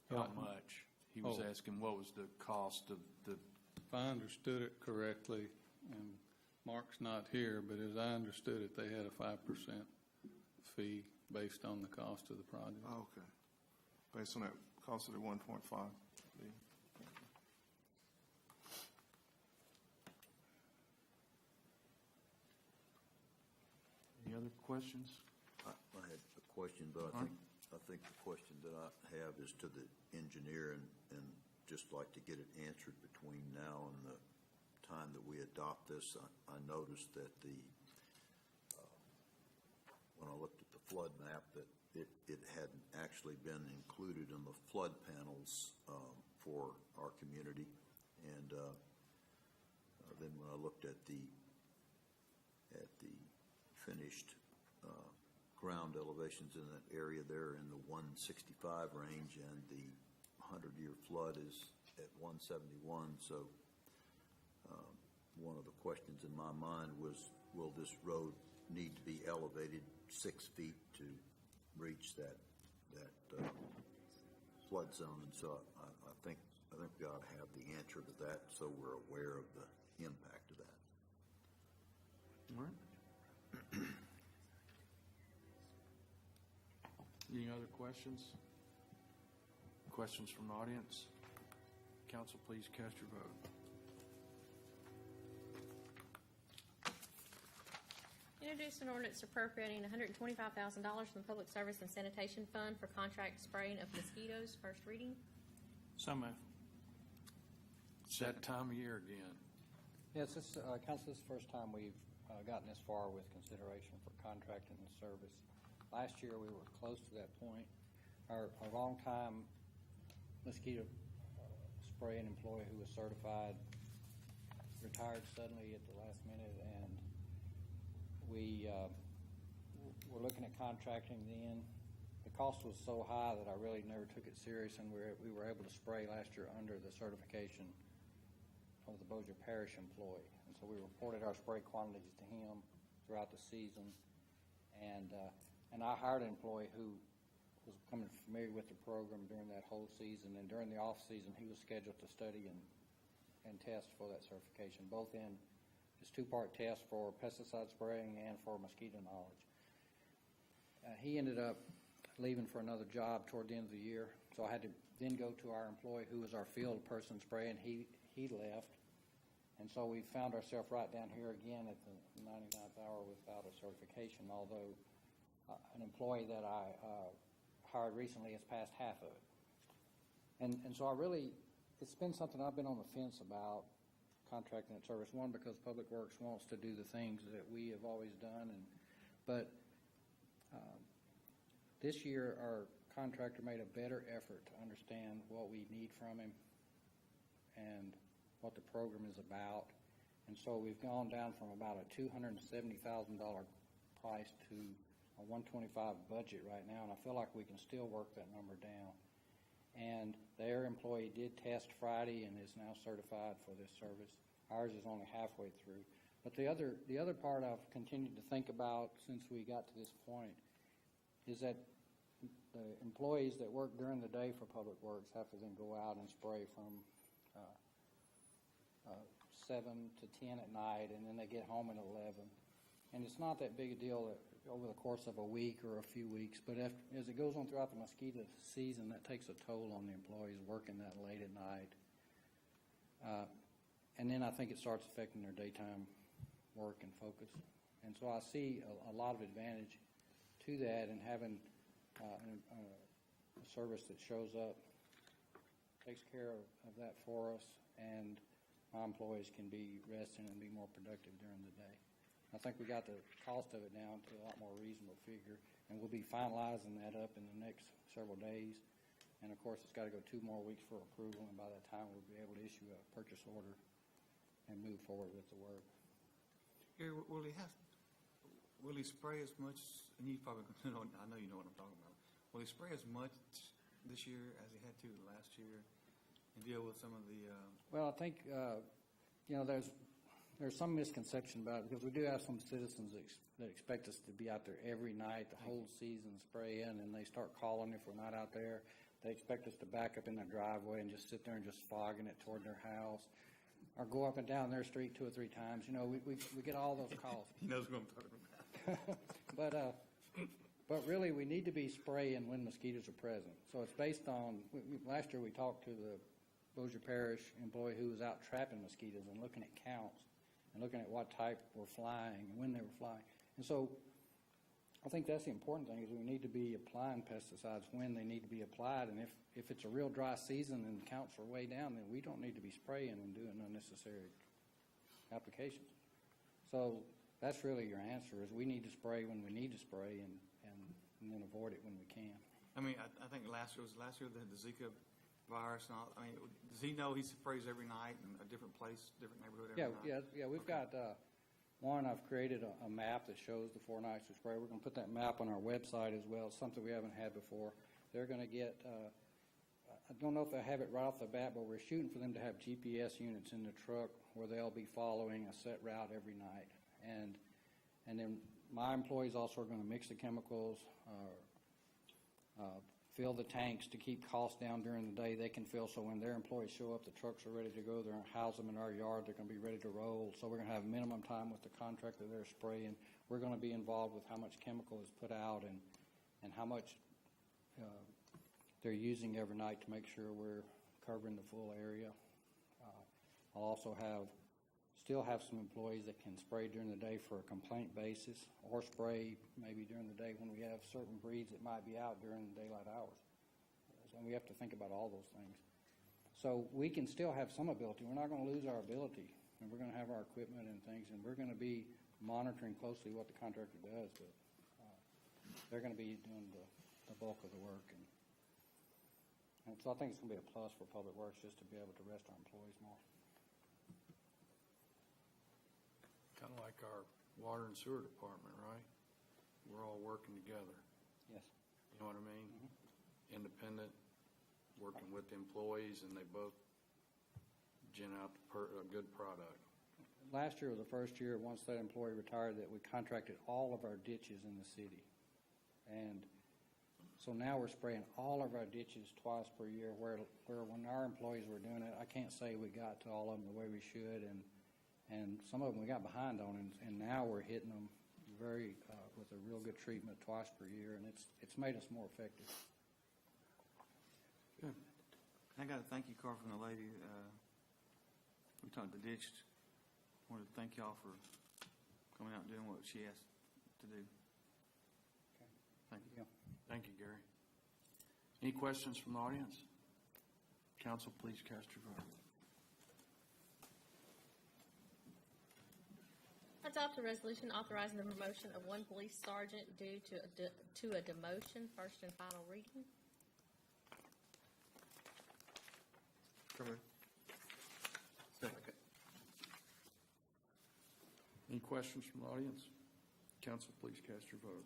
How much? He was asking what was the cost of the, If I understood it correctly, and Mark's not here, but as I understood it, they had a 5% fee based on the cost of the project. Oh, okay. Based on that cost of the 1.5. any other questions? I had a question, but I think the question that I have is to the engineer, and just like to get it answered between now and the time that we adopt this. I noticed that when I looked at the flood map, that it hadn't actually been included in the flood panels for our community. And then when I looked at the finished ground elevations in that area, there in the 165 range, and the 100-year flood is at 171. So one of the questions in my mind was, will this road need to be elevated 6 feet to reach that flood zone? And so I think we ought to have the answer to that, so we're aware of the impact of that. All right. Any other questions? Questions from the audience? Council, please cast your vote. Introduce an ordinance appropriating $125,000 from the Public Service and Sanitation Fund for contract spraying of mosquitoes. First reading. So moved. It's that time of year again. Yes, Council, this is the first time we've gotten this far with consideration for contracting the service. Last year, we were close to that point. Our longtime mosquito spraying employee who was certified retired suddenly at the last minute, and we were looking at contracting then. The cost was so high that I really never took it serious, and we were able to spray last year under the certification of the Bossier Parish employee. And so we reported our spray quantities to him throughout the season. And I hired an employee who was becoming familiar with the program during that whole season. And during the off season, he was scheduled to study and test for that certification, both in his two-part test for pesticide spraying and for mosquito knowledge. He ended up leaving for another job toward the end of the year, so I had to then go to our employee who was our field person spraying. He left, and so we found ourselves right down here again at the 99th hour without a certification, although an employee that I hired recently has passed half of it. And so it's been something I've been on the fence about, contracting that service. One, because Public Works wants to do the things that we have always done, but this year our contractor made a better effort to understand what we need from him and what the program is about. And so we've gone down from about a $270,000 price to a $125 budget right now, and I feel like we can still work that number down. And their employee did test Friday and is now certified for this service. Ours is only halfway through. But the other part I've continued to think about since we got to this point is that the employees that work during the day for Public Works have to then go out and spray from 7 to 10 at night, and then they get home at 11. And it's not that big a deal over the course of a week or a few weeks, but as it goes on throughout the mosquito season, that takes a toll on the employees working that late at night. And then I think it starts affecting their daytime work and focus. And so I see a lot of advantage to that, and having a service that shows up, takes care of that for us, and my employees can be resting and be more productive during the day. I think we got the cost of it down to a lot more reasonable figure, and we'll be finalizing that up in the next several days. And of course, it's got to go 2 more weeks for approval, and by that time, we'll be able to issue a purchase order and move forward with the work. Gary, will he spray as much, and you probably know, I know you know what I'm talking about. Will he spray as much this year as he had to last year and deal with some of the... Well, I think, there's there's some misconception about it, because we do have some citizens that expect us to be out there every night, the whole season spraying, and they start calling if we're not out there. They expect us to back up in their driveway and just sit there and just fogging it toward their house, or go up and down their street 2 or 3 times. You know, we get all those calls. He knows what I'm talking about. But really, we need to be spraying when mosquitoes are present. So it's based on, last year we talked to the Bossier Parish employee who was out trapping mosquitoes and looking at counts and looking at what type were flying and when they were flying. And so I think that's the important thing, is we need to be applying pesticides when they need to be applied. And if it's a real dry season and counts are way down, then we don't need to be spraying and doing unnecessary applications. So that's really your answer, is we need to spray when we need to spray and then avoid it when we can. I mean, I think last year they had the Zika virus and all. I mean, does he know he sprays every night in a different place, different neighborhood every night? Yeah. We've got one. I've created a map that shows the 4 nights we spray. We're going to put that map on our website as well. It's something we haven't had before. They're going to get. I don't know if they have it right off the bat, but we're shooting for them to have GPS units in the truck where they'll be following a set route every night. And then my employees also are going to mix the chemicals, fill the tanks to keep costs down during the day. They can fill, so when their employees show up, the trucks are ready to go. They're going to house them in our yard. They're going to be ready to roll. So we're going to have minimum time with the contractor they're spraying. We're going to be involved with how much chemical is put out and how much they're using every night to make sure we're covering the full area. I'll also still have some employees that can spray during the day for a complaint basis, or spray maybe during the day when we have certain breeds that might be out during the daylight hours. And we have to think about all those things. So we can still have some ability. We're not going to lose our ability, and we're going to have our equipment and things, and we're going to be monitoring closely what the contractor does, but they're going to be doing the bulk of the work. And so I think it's going to be a plus for Public Works just to be able to rest our employees more. Kind of like our water and sewer department, right? We're all working together. Yes. You know what I mean? Mm-hmm. Independent, working with the employees, and they both gen out a good product. Last year was the first year, once that employee retired, that we contracted all of our ditches in the city. And so now we're spraying all of our ditches twice per year, where when our employees were doing it, I can't say we got to all of them the way we should, and some of them we got behind on, and now we're hitting them with a real good treatment twice per year, and it's made us more effective. Good. I got to thank you, Carl, from the lady. We talked the ditch. Wanted to thank y'all for coming out and doing what she asked to do. Okay. Thank you. Thank you, Gary. Any questions from the audience? Council, please cast your vote. Adopt a resolution authorizing the promotion of 1 police sergeant due to a demotion. First and final reading. Come in. Second. Any questions from the audience? Council, please cast your vote.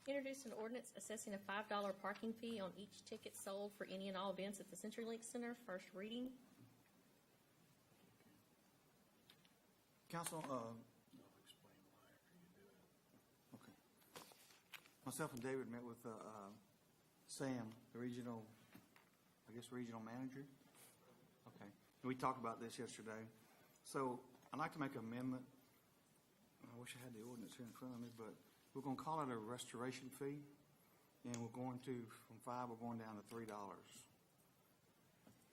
Introduce an ordinance assessing a $5 parking fee on each ticket sold for any and all events at the CenturyLink Center. First reading. Council, okay. Myself and David met with Sam, the regional manager. Okay. And we talked about this yesterday. So I'd like to make an amendment. I wish I had the ordinance here in front of me, but we're going to call it a restoration fee, and we're going to, from $5, we're going down to $3.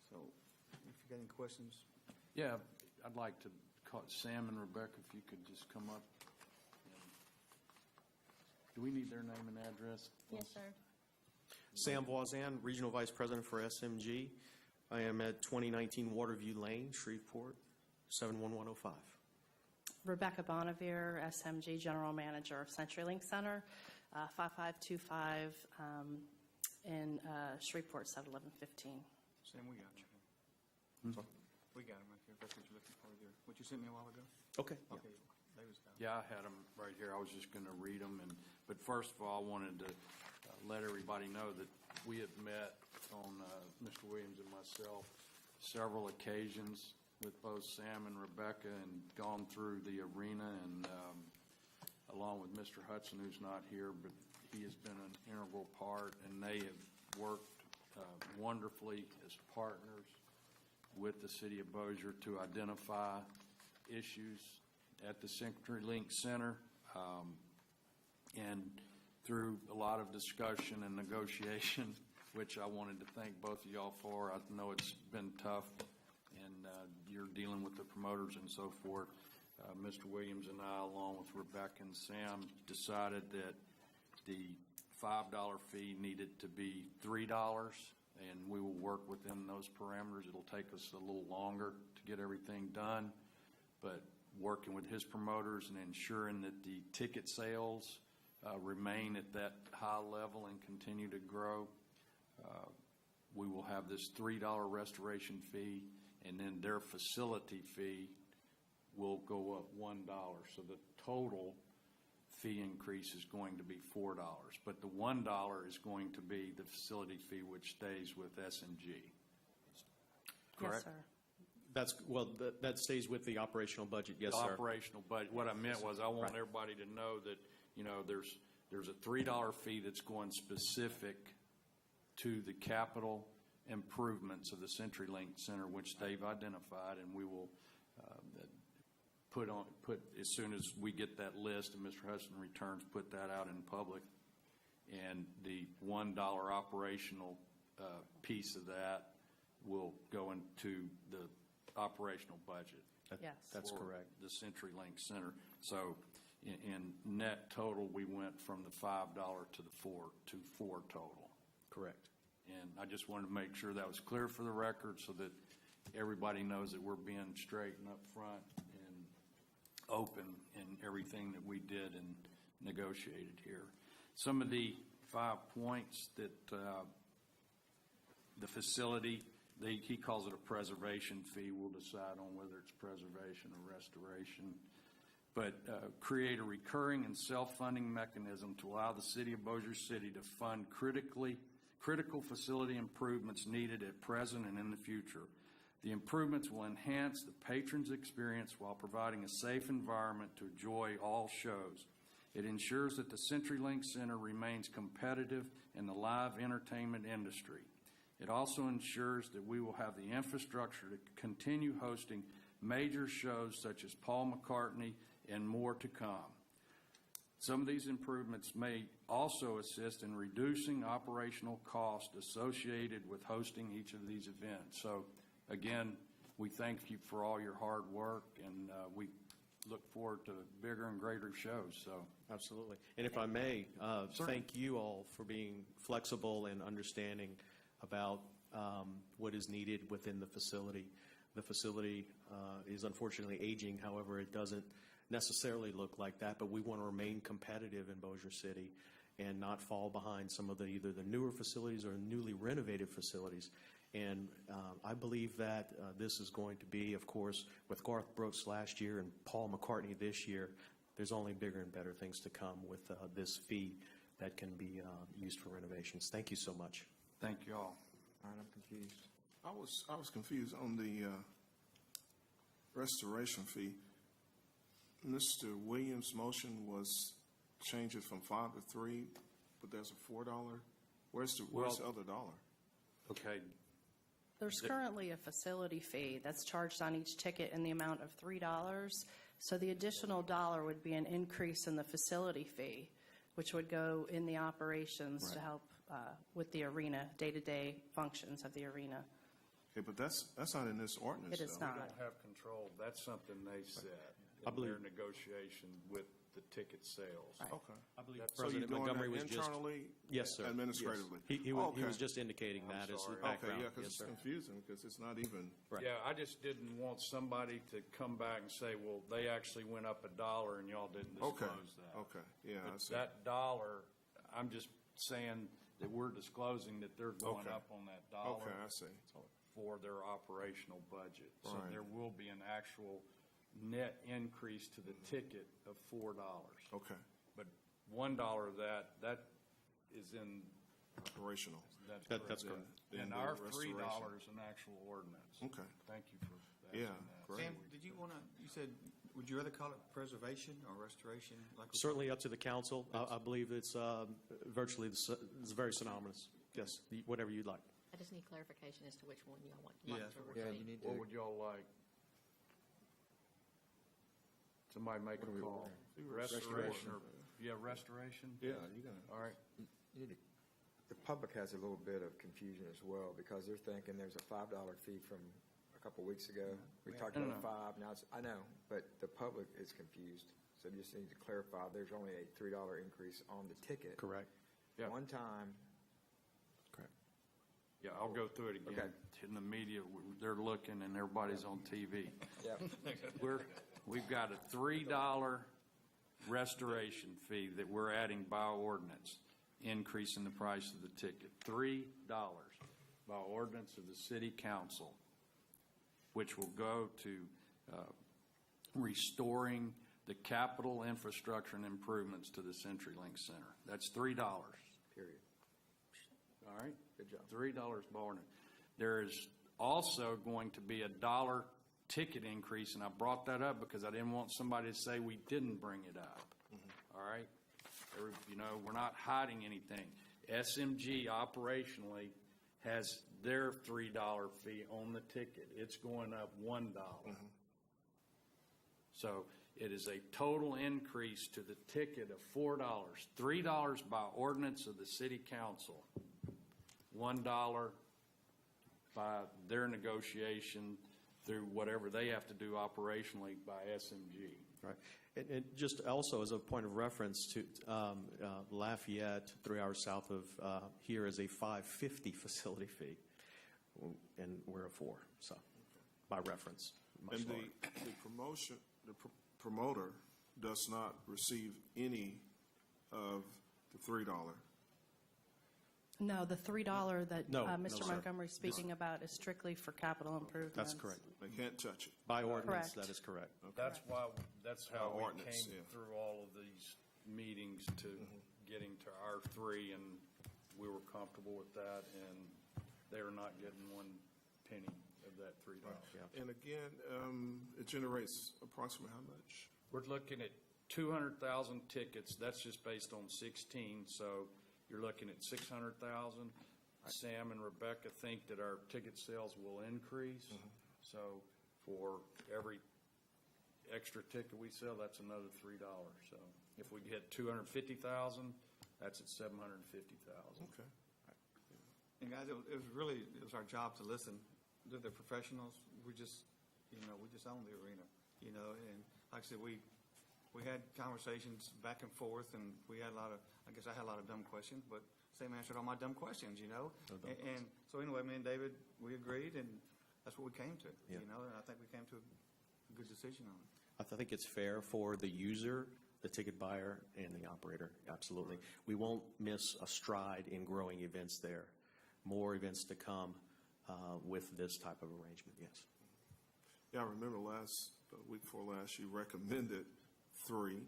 So if you got any questions. Yeah, I'd like to call Sam and Rebecca, if you could just come up. Do we need their name and address? Yes, sir. Sam Voisin, Regional Vice President for SMG. I am at 2019 Waterview Lane, Shreveport, 71105. Rebecca Bonavere, SMG General Manager of CenturyLink Center, 5525 in Shreveport, 71115. Sam, we got him. We got him right here. That's what you're looking for there. What you sent me a while ago? Okay. Okay. Yeah, I had them right here. I was just going to read them. But first of all, I wanted to let everybody know that we had met on, Mr. Williams and myself, several occasions with both Sam and Rebecca and gone through the arena and along with Mr. Hudson, who's not here, but he has been an integral part, and they have worked wonderfully as partners with the City of Bossier to identify issues at the CenturyLink Center. And through a lot of discussion and negotiation, which I wanted to thank both of y'all for. I know it's been tough, and you're dealing with the promoters and so forth. Mr. Williams and I, along with Rebecca and Sam, decided that the $5 fee needed to be $3, and we will work within those parameters. It'll take us a little longer to get everything done, but working with his promoters and ensuring that the ticket sales remain at that high level and continue to grow. We will have this $3 restoration fee, and then their facility fee will go up $1. So the total fee increase is going to be $4. But the $1 is going to be the facility fee, which stays with SMG. Correct? Yes, sir. That stays with the operational budget, yes, sir. Operational budget. What I meant was I want everybody to know that, there's a $3 fee that's going specific to the capital improvements of the CenturyLink Center, which they've identified, and we will put as soon as we get that list and Mr. Hudson returns, put that out in public. And the $1 operational piece of that will go into the operational budget. Yes. That's correct. The CenturyLink Center. So in net total, we went from the $5 to the $4 total. Correct. And I just wanted to make sure that was clear for the record so that everybody knows that we're being straight and upfront and open in everything that we did and negotiated here. Some of the 5 points that the facility, he calls it a preservation fee. We'll decide on whether it's preservation or restoration. But create a recurring and self-funding mechanism to allow the City of Bossier City to fund critical facility improvements needed at present and in the future. The improvements will enhance the patron's experience while providing a safe environment to enjoy all shows. It ensures that the CenturyLink Center remains competitive in the live entertainment industry. It also ensures that we will have the infrastructure to continue hosting major shows such as Paul McCartney and more to come. Some of these improvements may also assist in reducing operational costs associated with hosting each of these events. So, again, we thank you for all your hard work, and we look forward to bigger and greater shows. So, absolutely. And if I may, thank you all for being flexible and understanding about what is needed within the facility. The facility is unfortunately aging. However, it doesn't necessarily look like that, but we want to remain competitive in Bossier City and not fall behind some of either the newer facilities or newly renovated facilities. And I believe that this is going to be, of course, with Garth Brooks last year and Paul McCartney this year, there's only bigger and better things to come with this fee that can be used for renovations. Thank you so much. Thank you all. All right, I'm confused. I was confused on the restoration fee. Mr. Williams' motion was change it from 5 to 3, but there's a $4. Where's the other dollar? Okay. There's currently a facility fee that's charged on each ticket in the amount of $3. So the additional $1 would be an increase in the facility fee, which would go in the operations to help with the arena, day-to-day functions of the arena. Okay, but that's not in this ordinance. It is though. not. We don't have control. That's something they set I in believe- their negotiation with the ticket sales. Okay. I believe So you're President doing Montgomery that was just internally? Yes, sir. Administratively? Yes. He Okay. was just indicating that as the sorry. Okay, background. yeah, because Yes, it's sir. confusing because it's not even. Right. Yeah, I just didn't want somebody to come back and say, well, they actually went up $1 and y'all didn't Okay. disclose that. Okay, yeah, I But see. that dollar, I'm just saying that we're disclosing that they're going Okay. up on that dollar Okay, I see. for their operational budget. So Right. there will be an actual net increase to the ticket of $4. Okay. But $1 of that is in operational. That's correct. than And the our restoration. $3 an actual ordinance. Okay. Thank you for asking Yeah, that. great. Sam, did you want to, you said, would you rather call it preservation or restoration? Like we Certainly up to the council. I believe it's virtually, it's very synonymous. Yes, whatever you'd like. I just need clarification as to which one y'all want Yeah, to Yeah, retain. you need What to, would y'all like? Somebody make a call. Restoration or, yeah, restoration? Yeah. you're gonna, All right. you need to, the public has a little bit of confusion as well, because they're thinking there's a $5 fee from a couple weeks ago. We talked No, about no. 5, now it's, I know, but the public is confused. So you just need to clarify, there's only a $3 increase on the ticket. Correct. Yeah. One time. Correct. Yeah, I'll go through it again. In the media, they're looking and everybody's on TV. Yep. We've got a $3 restoration fee that we're adding by ordinance, increasing the price of the ticket. $3 by ordinance of the city council, which will go to restoring the capital infrastructure and improvements to the CenturyLink Center. That's $3. Period. All right? Good job. $3 by ordinance. There is also going to be a $1 ticket increase, and I brought that up because I didn't want somebody to say we didn't bring it up. All right? We're not hiding anything. SMG operationally has their $3 fee on the ticket. It's going up $1. So it is a total increase to the ticket of $4. $3 by ordinance of the city council. $1 by their negotiation through whatever they have to do operationally by SMG. Right. And just also as a point of reference to Lafayette, 3 hours south of here, is a $5.50 facility fee, and we're a 4. So, by reference, much And lower. the promoter does not receive any of the $3. No, the $3 that No, no, Mr. sir. Montgomery's speaking about is strictly for capital improvements. That's correct. They can't touch it. By ordinance, Correct. that is correct. That's why, that's how By we ordinance, came yeah. through all of these meetings to getting to our 3, and we were comfortable with that, and they're not getting 1 penny of that $3. And again, it generates approximately how much? We're looking at 200,000 tickets. That's just based on 16, so you're looking at 600,000. Sam and Rebecca think that our ticket sales will increase. So for every extra ticket we sell, that's another $3. So if we get 250,000, that's at 750,000. Okay. And guys, it was our job to listen. They're the professionals. We just own the arena, and like I said, we had conversations back and forth, and we had I guess I had a lot of dumb questions, but Sam answered all my dumb questions, No dumb And so anyway, me and David, we agreed, and that's what we came to, Yeah. and I think we came to a good decision on it. I think it's fair for the user, the ticket buyer, and the operator, absolutely. We won't miss a stride in growing events there. More events to come with this type of arrangement, yes. Yeah, I remember week before last, you recommended 3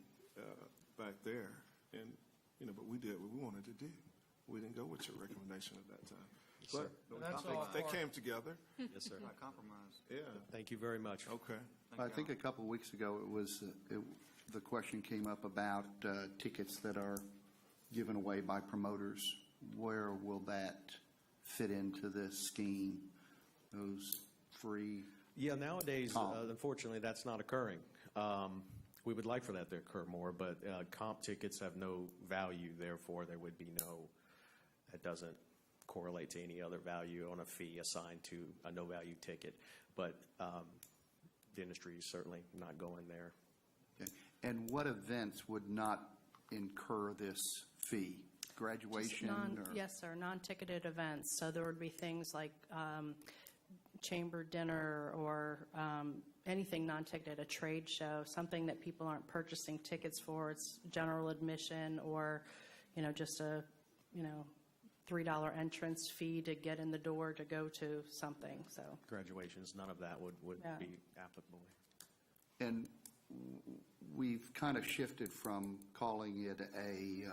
back there, and but we did what we wanted to do. We didn't go with your recommendation at that time. Yes, But sir. That's all they part- came together. Yes, sir. Not compromise. Yeah. Thank you very much. Okay. I think a couple of weeks ago, the question came up about tickets that are given away by promoters. Where will that fit into this scheme? Those free. Yeah, nowadays, Comp. unfortunately, that's not occurring. We would like for that to occur more, but comp tickets have no value, therefore there would be that doesn't correlate to any other value on a fee assigned to a no-value ticket. But the industry is certainly not going there. Okay. And what events would not incur this fee? Graduation? or? Yes, sir, non-ticketed events. So there would be things like chamber dinner or anything non-ticketed, a trade show, something that people aren't purchasing tickets for. It's general admission or, just a, $3 entrance fee to get in the door to go to something, so. Graduations, none of that would Yeah. be applicable. And we've kind of shifted from calling it a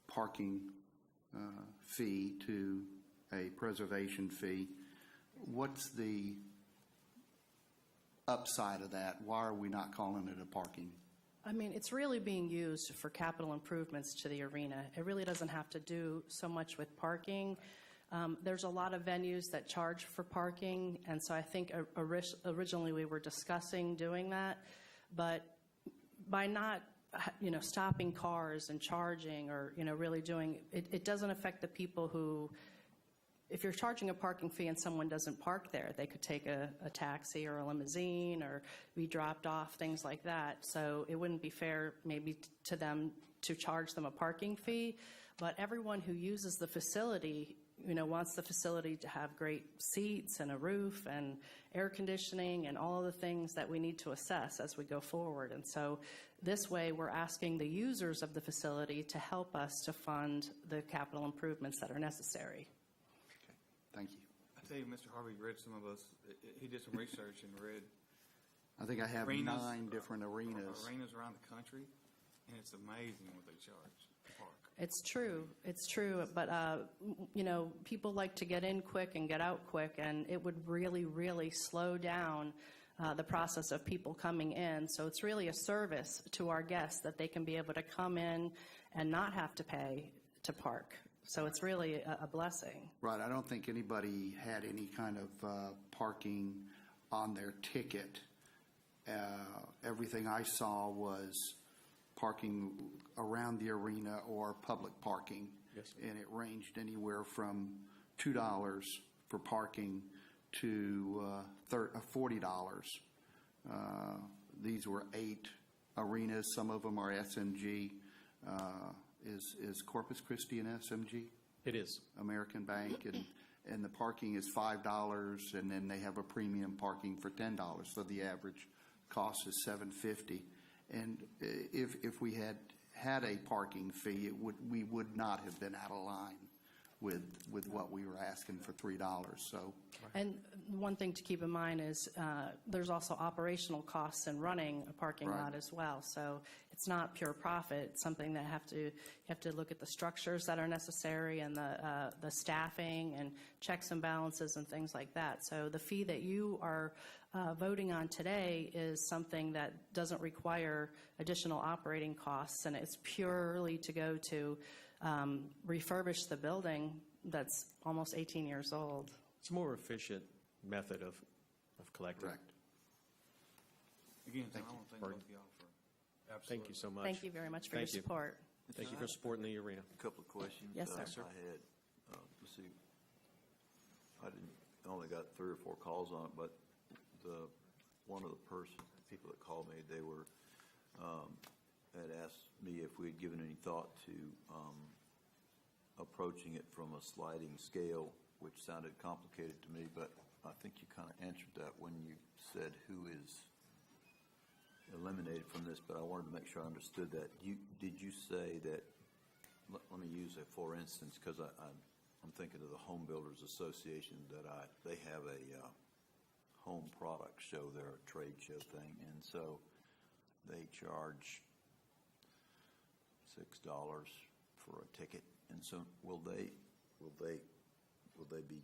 parking fee to a preservation fee. What's the upside of that? Why are we not calling it a parking? I mean, it's really being used for capital improvements to the arena. It really doesn't have to do so much with parking. There's a lot of venues that charge for parking, and so I think originally we were discussing doing that, but by not stopping cars and charging or really doing it doesn't affect the people who, if you're charging a parking fee and someone doesn't park there, they could take a taxi or a limousine or be dropped off, things like that. So it wouldn't be fair maybe to them to charge them a parking fee, but everyone who uses the facility wants the facility to have great seats and a roof and air conditioning and all of the things that we need to assess as we go forward. And so this way we're asking the users of the facility to help us to fund the capital improvements that are necessary. Thank you. I tell you, Mr. Harvey read some of us, he did some research and read I think I have arenas, 9 different arenas. Arenas around the country, and it's amazing what they charge to park. It's true, but people like to get in quick and get out quick, and it would really, really slow down the process of people coming in. So it's really a service to our guests that they can be able to come in and not have to pay to park. So it's really a blessing. Right. I don't think anybody had any kind of parking on their ticket. Everything I saw was parking around the arena or public parking. Yes, sir. And it ranged anywhere from $2 for parking to $40. These were 8 arenas. Some of them are SMG. Is Corpus Christi an SMG? It is. American Bank, and the parking is $5, and then they have a premium parking for $10. So the average cost is $7.50. And if we had a parking fee, we would not have been out of line with what we were asking for $3. So. And one thing to keep in mind is there's also operational costs in running a parking Right. lot as well. So it's not pure profit. It's something that you have to look at the structures that are necessary and the staffing and checks and balances and things like that. So the fee that you are voting on today is something that doesn't require additional operating costs, and it's purely to go to refurbish the building that's almost 18 years old. It's a more efficient method of collecting. Correct. Again, Thank I you. want to thank both of y'all for Thank you so much. Thank you very much for your Thank you. support. Thank you for supporting the arena. A couple of questions. Yes, sir. I had, let's see, I only got 3 or 4 calls on it, but one of the people that called me, they were, had asked me if we had given any thought to approaching it from a sliding scale, which sounded complicated to me, but I think you kind of answered that when you said who is eliminated from this, but I wanted to make sure I understood that. Did you say that, let me use a for instance, because I'm thinking of the Home Builders Association, that they have a home product show there, a trade show thing, and so they charge $6 for a ticket, and so will they be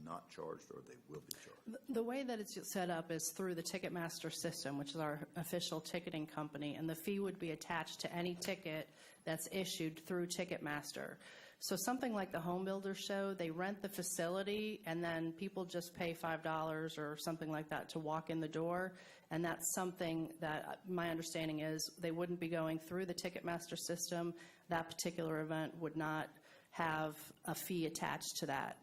not charged, or they will be charged? The way that it's set up is through the Ticketmaster system, which is our official ticketing company, and the fee would be attached to any ticket that's issued through Ticketmaster. So something like the Home Builder Show, they rent the facility, and then people just pay $5 or something like that to walk in the door, and that's something that my understanding is they wouldn't be going through the Ticketmaster system. That particular event would not have a fee attached to that.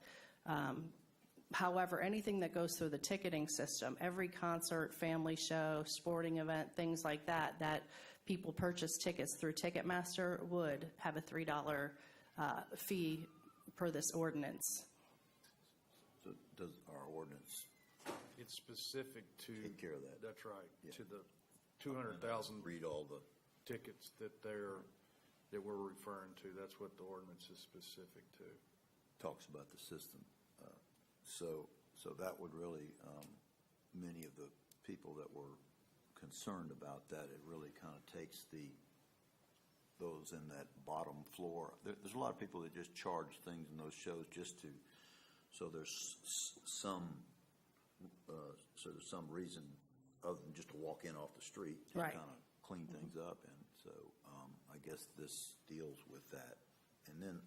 However, anything that goes through the ticketing system, every concert, family show, sporting event, things like that, that people purchase tickets through Ticketmaster would have a $3 fee per this ordinance. So does our ordinance It's specific to. take care of that? That's right, Yeah. to the 200,000 Read all the, tickets that we're referring to. That's what the ordinance is specific to. talks about the system. So that would really, many of the people that were concerned about that, it really kind of takes the those in that bottom floor. There's a lot of people that just charge things in those shows just to, so there's some reason other than just to walk in off the street and Right. kind of clean things up. And so I guess this deals with that. And then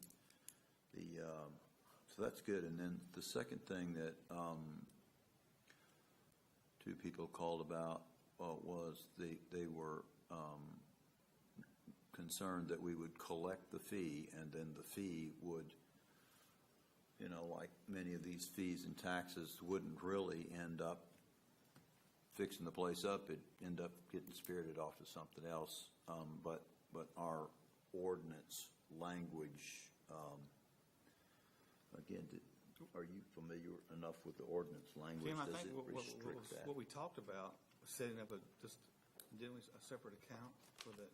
so that's good. And then the second thing that two people called about was they were concerned that we would collect the fee, and then the fee would, like many of these fees and taxes, wouldn't really end up fixing the place up. It'd end up getting spirited off to something else. But our ordinance language, again, are you familiar enough with the ordinance language? Tim, I Does think it restrict that? what we talked about was setting up a separate account for that.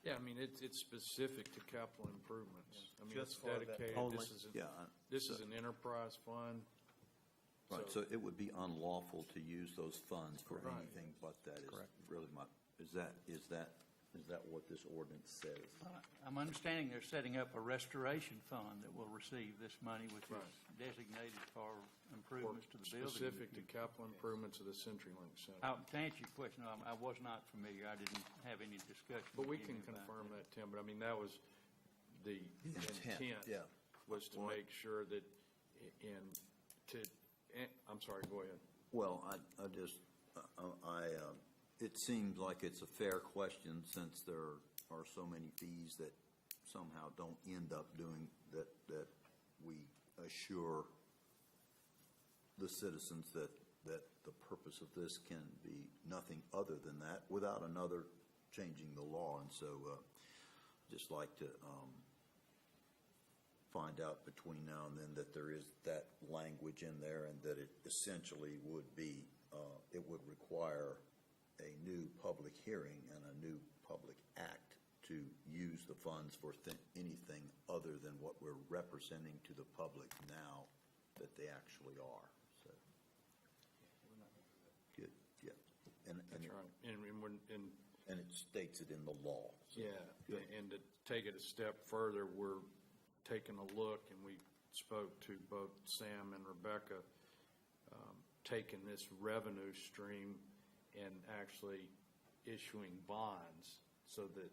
Yeah, I mean, it's specific to capital improvements. I mean, it's Just for that. dedicated, Only. this is an enterprise fund. Right, so it would be unlawful to use those funds for Right. anything but that is Correct. really is that what this ordinance says? I'm understanding they're setting up a restoration fund that will receive this money, which Right. is designated for improvements to the building. Specific to capital improvements of the CenturyLink Center. To answer your question, I was not familiar. I didn't have any discussion. But we with can Jimmy about confirm that, Tim, but I mean, that was the intent. Yeah. Was to make sure that I'm sorry, go ahead. Well, it seems like it's a fair question since there are so many fees that somehow don't end up doing that we assure the citizens that the purpose of this can be nothing other than that without another changing the law. And so just like to find out between now and then that there is that language in there and that it essentially would be, it would require a new public hearing and a new public act to use the funds for anything other than what we're representing to the public now that they actually are. So, good, yeah. That's right. And it states it in the law. So. Yeah, and to take it a step further, we're taking a look, and we spoke to both Sam and Rebecca, taking this revenue stream and actually issuing bonds so that,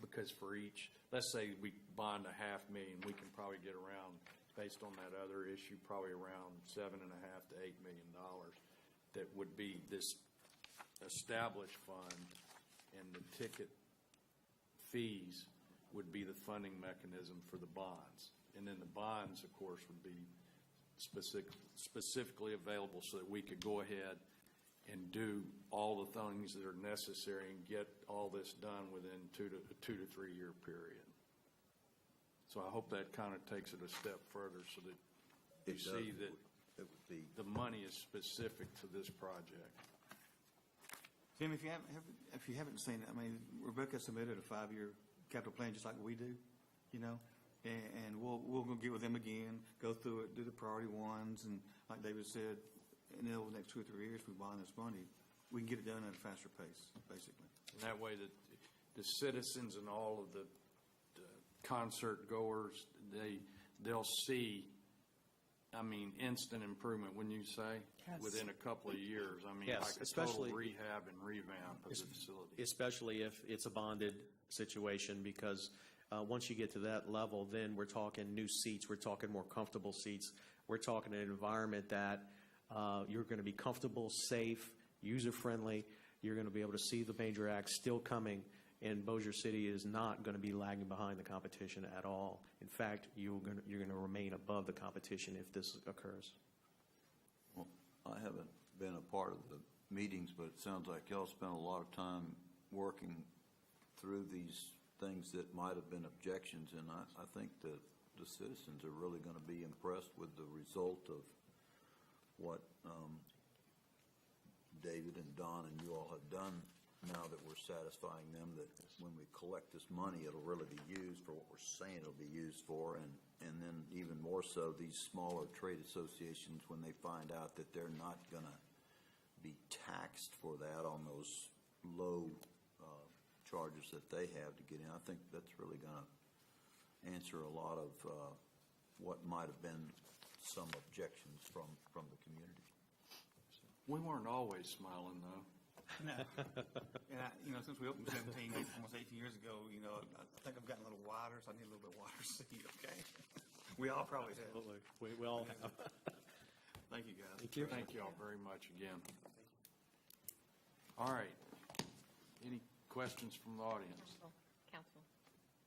because for each, let's say we bond $500,000, we can probably get around, based on that other issue, probably around $7.5 to $8 million that would be this established fund, and the ticket fees would be the funding mechanism for the bonds. And then the bonds, of course, would be specifically available so that we could go ahead and do all the things that are necessary and get all this done within a 2 to 3 year period. So I hope that kind of takes it a step further so that you see that the money is specific to this project. Tim, if you haven't seen it, I mean, Rebecca submitted a 5-year capital plan just like we do, and we'll go get with them again, go through it, do the priority ones, and like David said, and then over the next 2 or 3 years, we bond this money, we can get it done at a faster pace, basically. And that way that the citizens and all of the concert goers, they'll see, I mean, instant improvement, wouldn't you say? Yes. Within a couple of years. I mean, Yes, like a especially- total rehab and revamp of the facility. Especially if it's a bonded situation, because once you get to that level, then we're talking new seats, we're talking more comfortable seats, we're talking an environment that you're going to be comfortable, safe, user-friendly, you're going to be able to see the major acts still coming, and Bossier City is not going to be lagging behind the competition at all. In fact, you're going to remain above the competition if this occurs. Well, I haven't been a part of the meetings, but it sounds like y'all spent a lot of time working through these things that might have been objections, and I think that the citizens are really going to be impressed with the result of what David and Don and you all have done now that we're satisfying them that when we collect this money, it'll really be used for what we're saying it'll be used for, and then even more so, these smaller trade associations, when they find out that they're not going to be taxed for that on those low charges that they have to get in. I think that's really going to answer a lot of what might have been some objections from the community. We weren't always smiling, though. No. And since we opened 17, almost 18 years ago, I think I've gotten a little wider, so I need a little bit wider seat, okay? We all probably have. Absolutely. We all have. Thank you, guys. Thank you. Thank you all very much again. All right. Any questions from the audience? Council,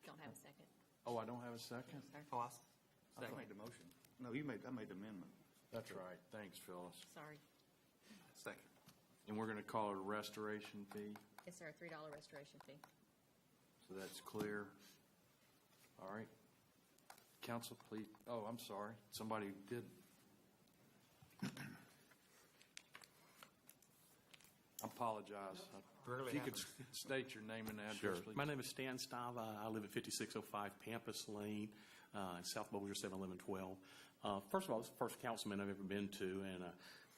don't have a second. Oh, I don't have a second? Oh, I made the motion. No, I made the amendment. That's right. Thanks, Phyllis. Sorry. Second. And we're going to call it a restoration fee, Yes, sir, $3 restoration fee. so that's clear. All right. Council, please. Oh, I'm sorry. Somebody did. I apologize. Rarely If you could happens. state your name and address, Sure. please. My name is Stan Stava. I live at 5605 Pampas Lane in South Bossier, 71112. First of all, this is the first councilman I've ever been to, and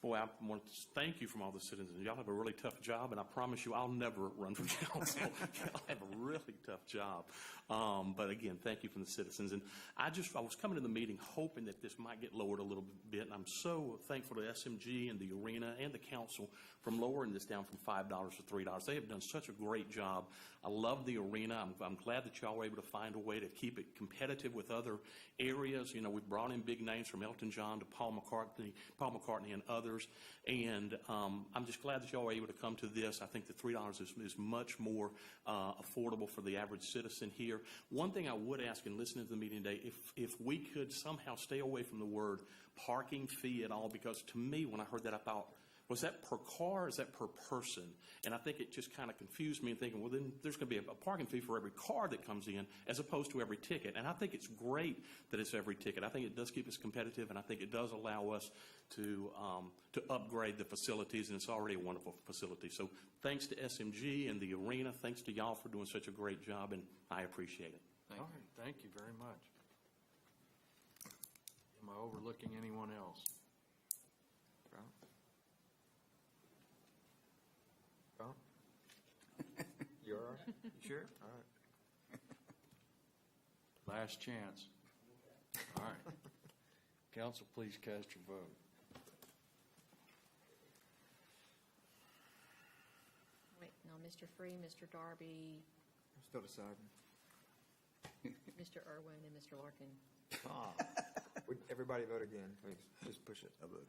boy, I want to thank you from all the citizens. Y'all have a really tough job, and I promise you I'll never run for council. Y'all have a really tough job. But again, thank you from the citizens. And I was coming to the meeting hoping that this might get lowered a little bit, and I'm so thankful to SMG and the arena and the council from lowering this down from $5 to $3. They have done such a great job. I love the arena. I'm glad that y'all were able to find a way to keep it competitive with other areas. We've brought in big names from Elton John to Paul McCartney and others. And I'm just glad that y'all were able to come to this. I think the $3 is much more affordable for the average citizen here. One thing I would ask in listening to the meeting today, if we could somehow stay away from the word parking fee at all, because to me, when I heard that, I thought, was that per car or is that per person? And I think it just kind of confused me in thinking, well, then there's going to be a parking fee for every car that comes in as opposed to every ticket. And I think it's great that it's every ticket. I think it does keep us competitive, and I think it does allow us to upgrade the facilities, and it's already a wonderful facility. So thanks to SMG and the arena. Thanks to y'all for doing such a great job, and I appreciate it. All right. Thank you very much. Am I overlooking anyone else? You all right? Sure? All right. Last chance. All right. Council, please cast your vote. Wait, no, Mr. Free, Mr. Darby, I'm still deciding. Mr. Irwin, and Mr. Larkin. Would everybody vote again, please? Just push it. I voted.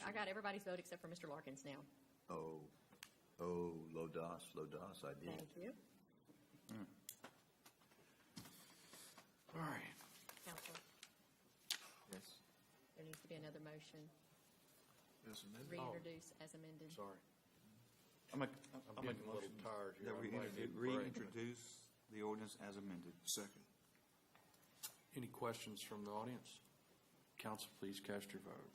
I got everybody's vote except for Mr. Larkin's now. Oh, low DOS, I did. Thank you. All right. Council, Yes. there needs to be another motion. As amended. Reintroduce as amended. Sorry. I'll make I'm a getting a little motion tired here. that we I might need a break. reintroduce the ordinance as amended. Second. Any questions from the audience? Council, please cast your vote.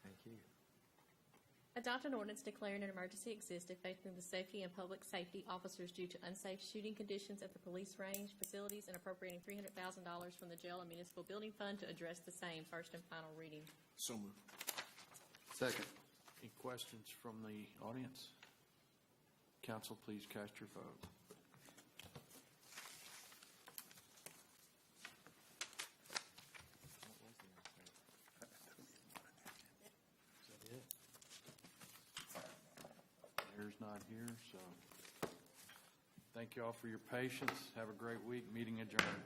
Thank you. Adopt an ordinance declaring an emergency exists affecting the safety and public safety officers due to unsafe shooting conditions at the police range facilities and appropriating $300,000 from the jail and municipal building fund to address the same. First and final reading. So moved. Second. Any questions from the audience? Council, please cast your vote. Mayor's not here, so thank you all for your patience. Have a great week. Meeting adjourned.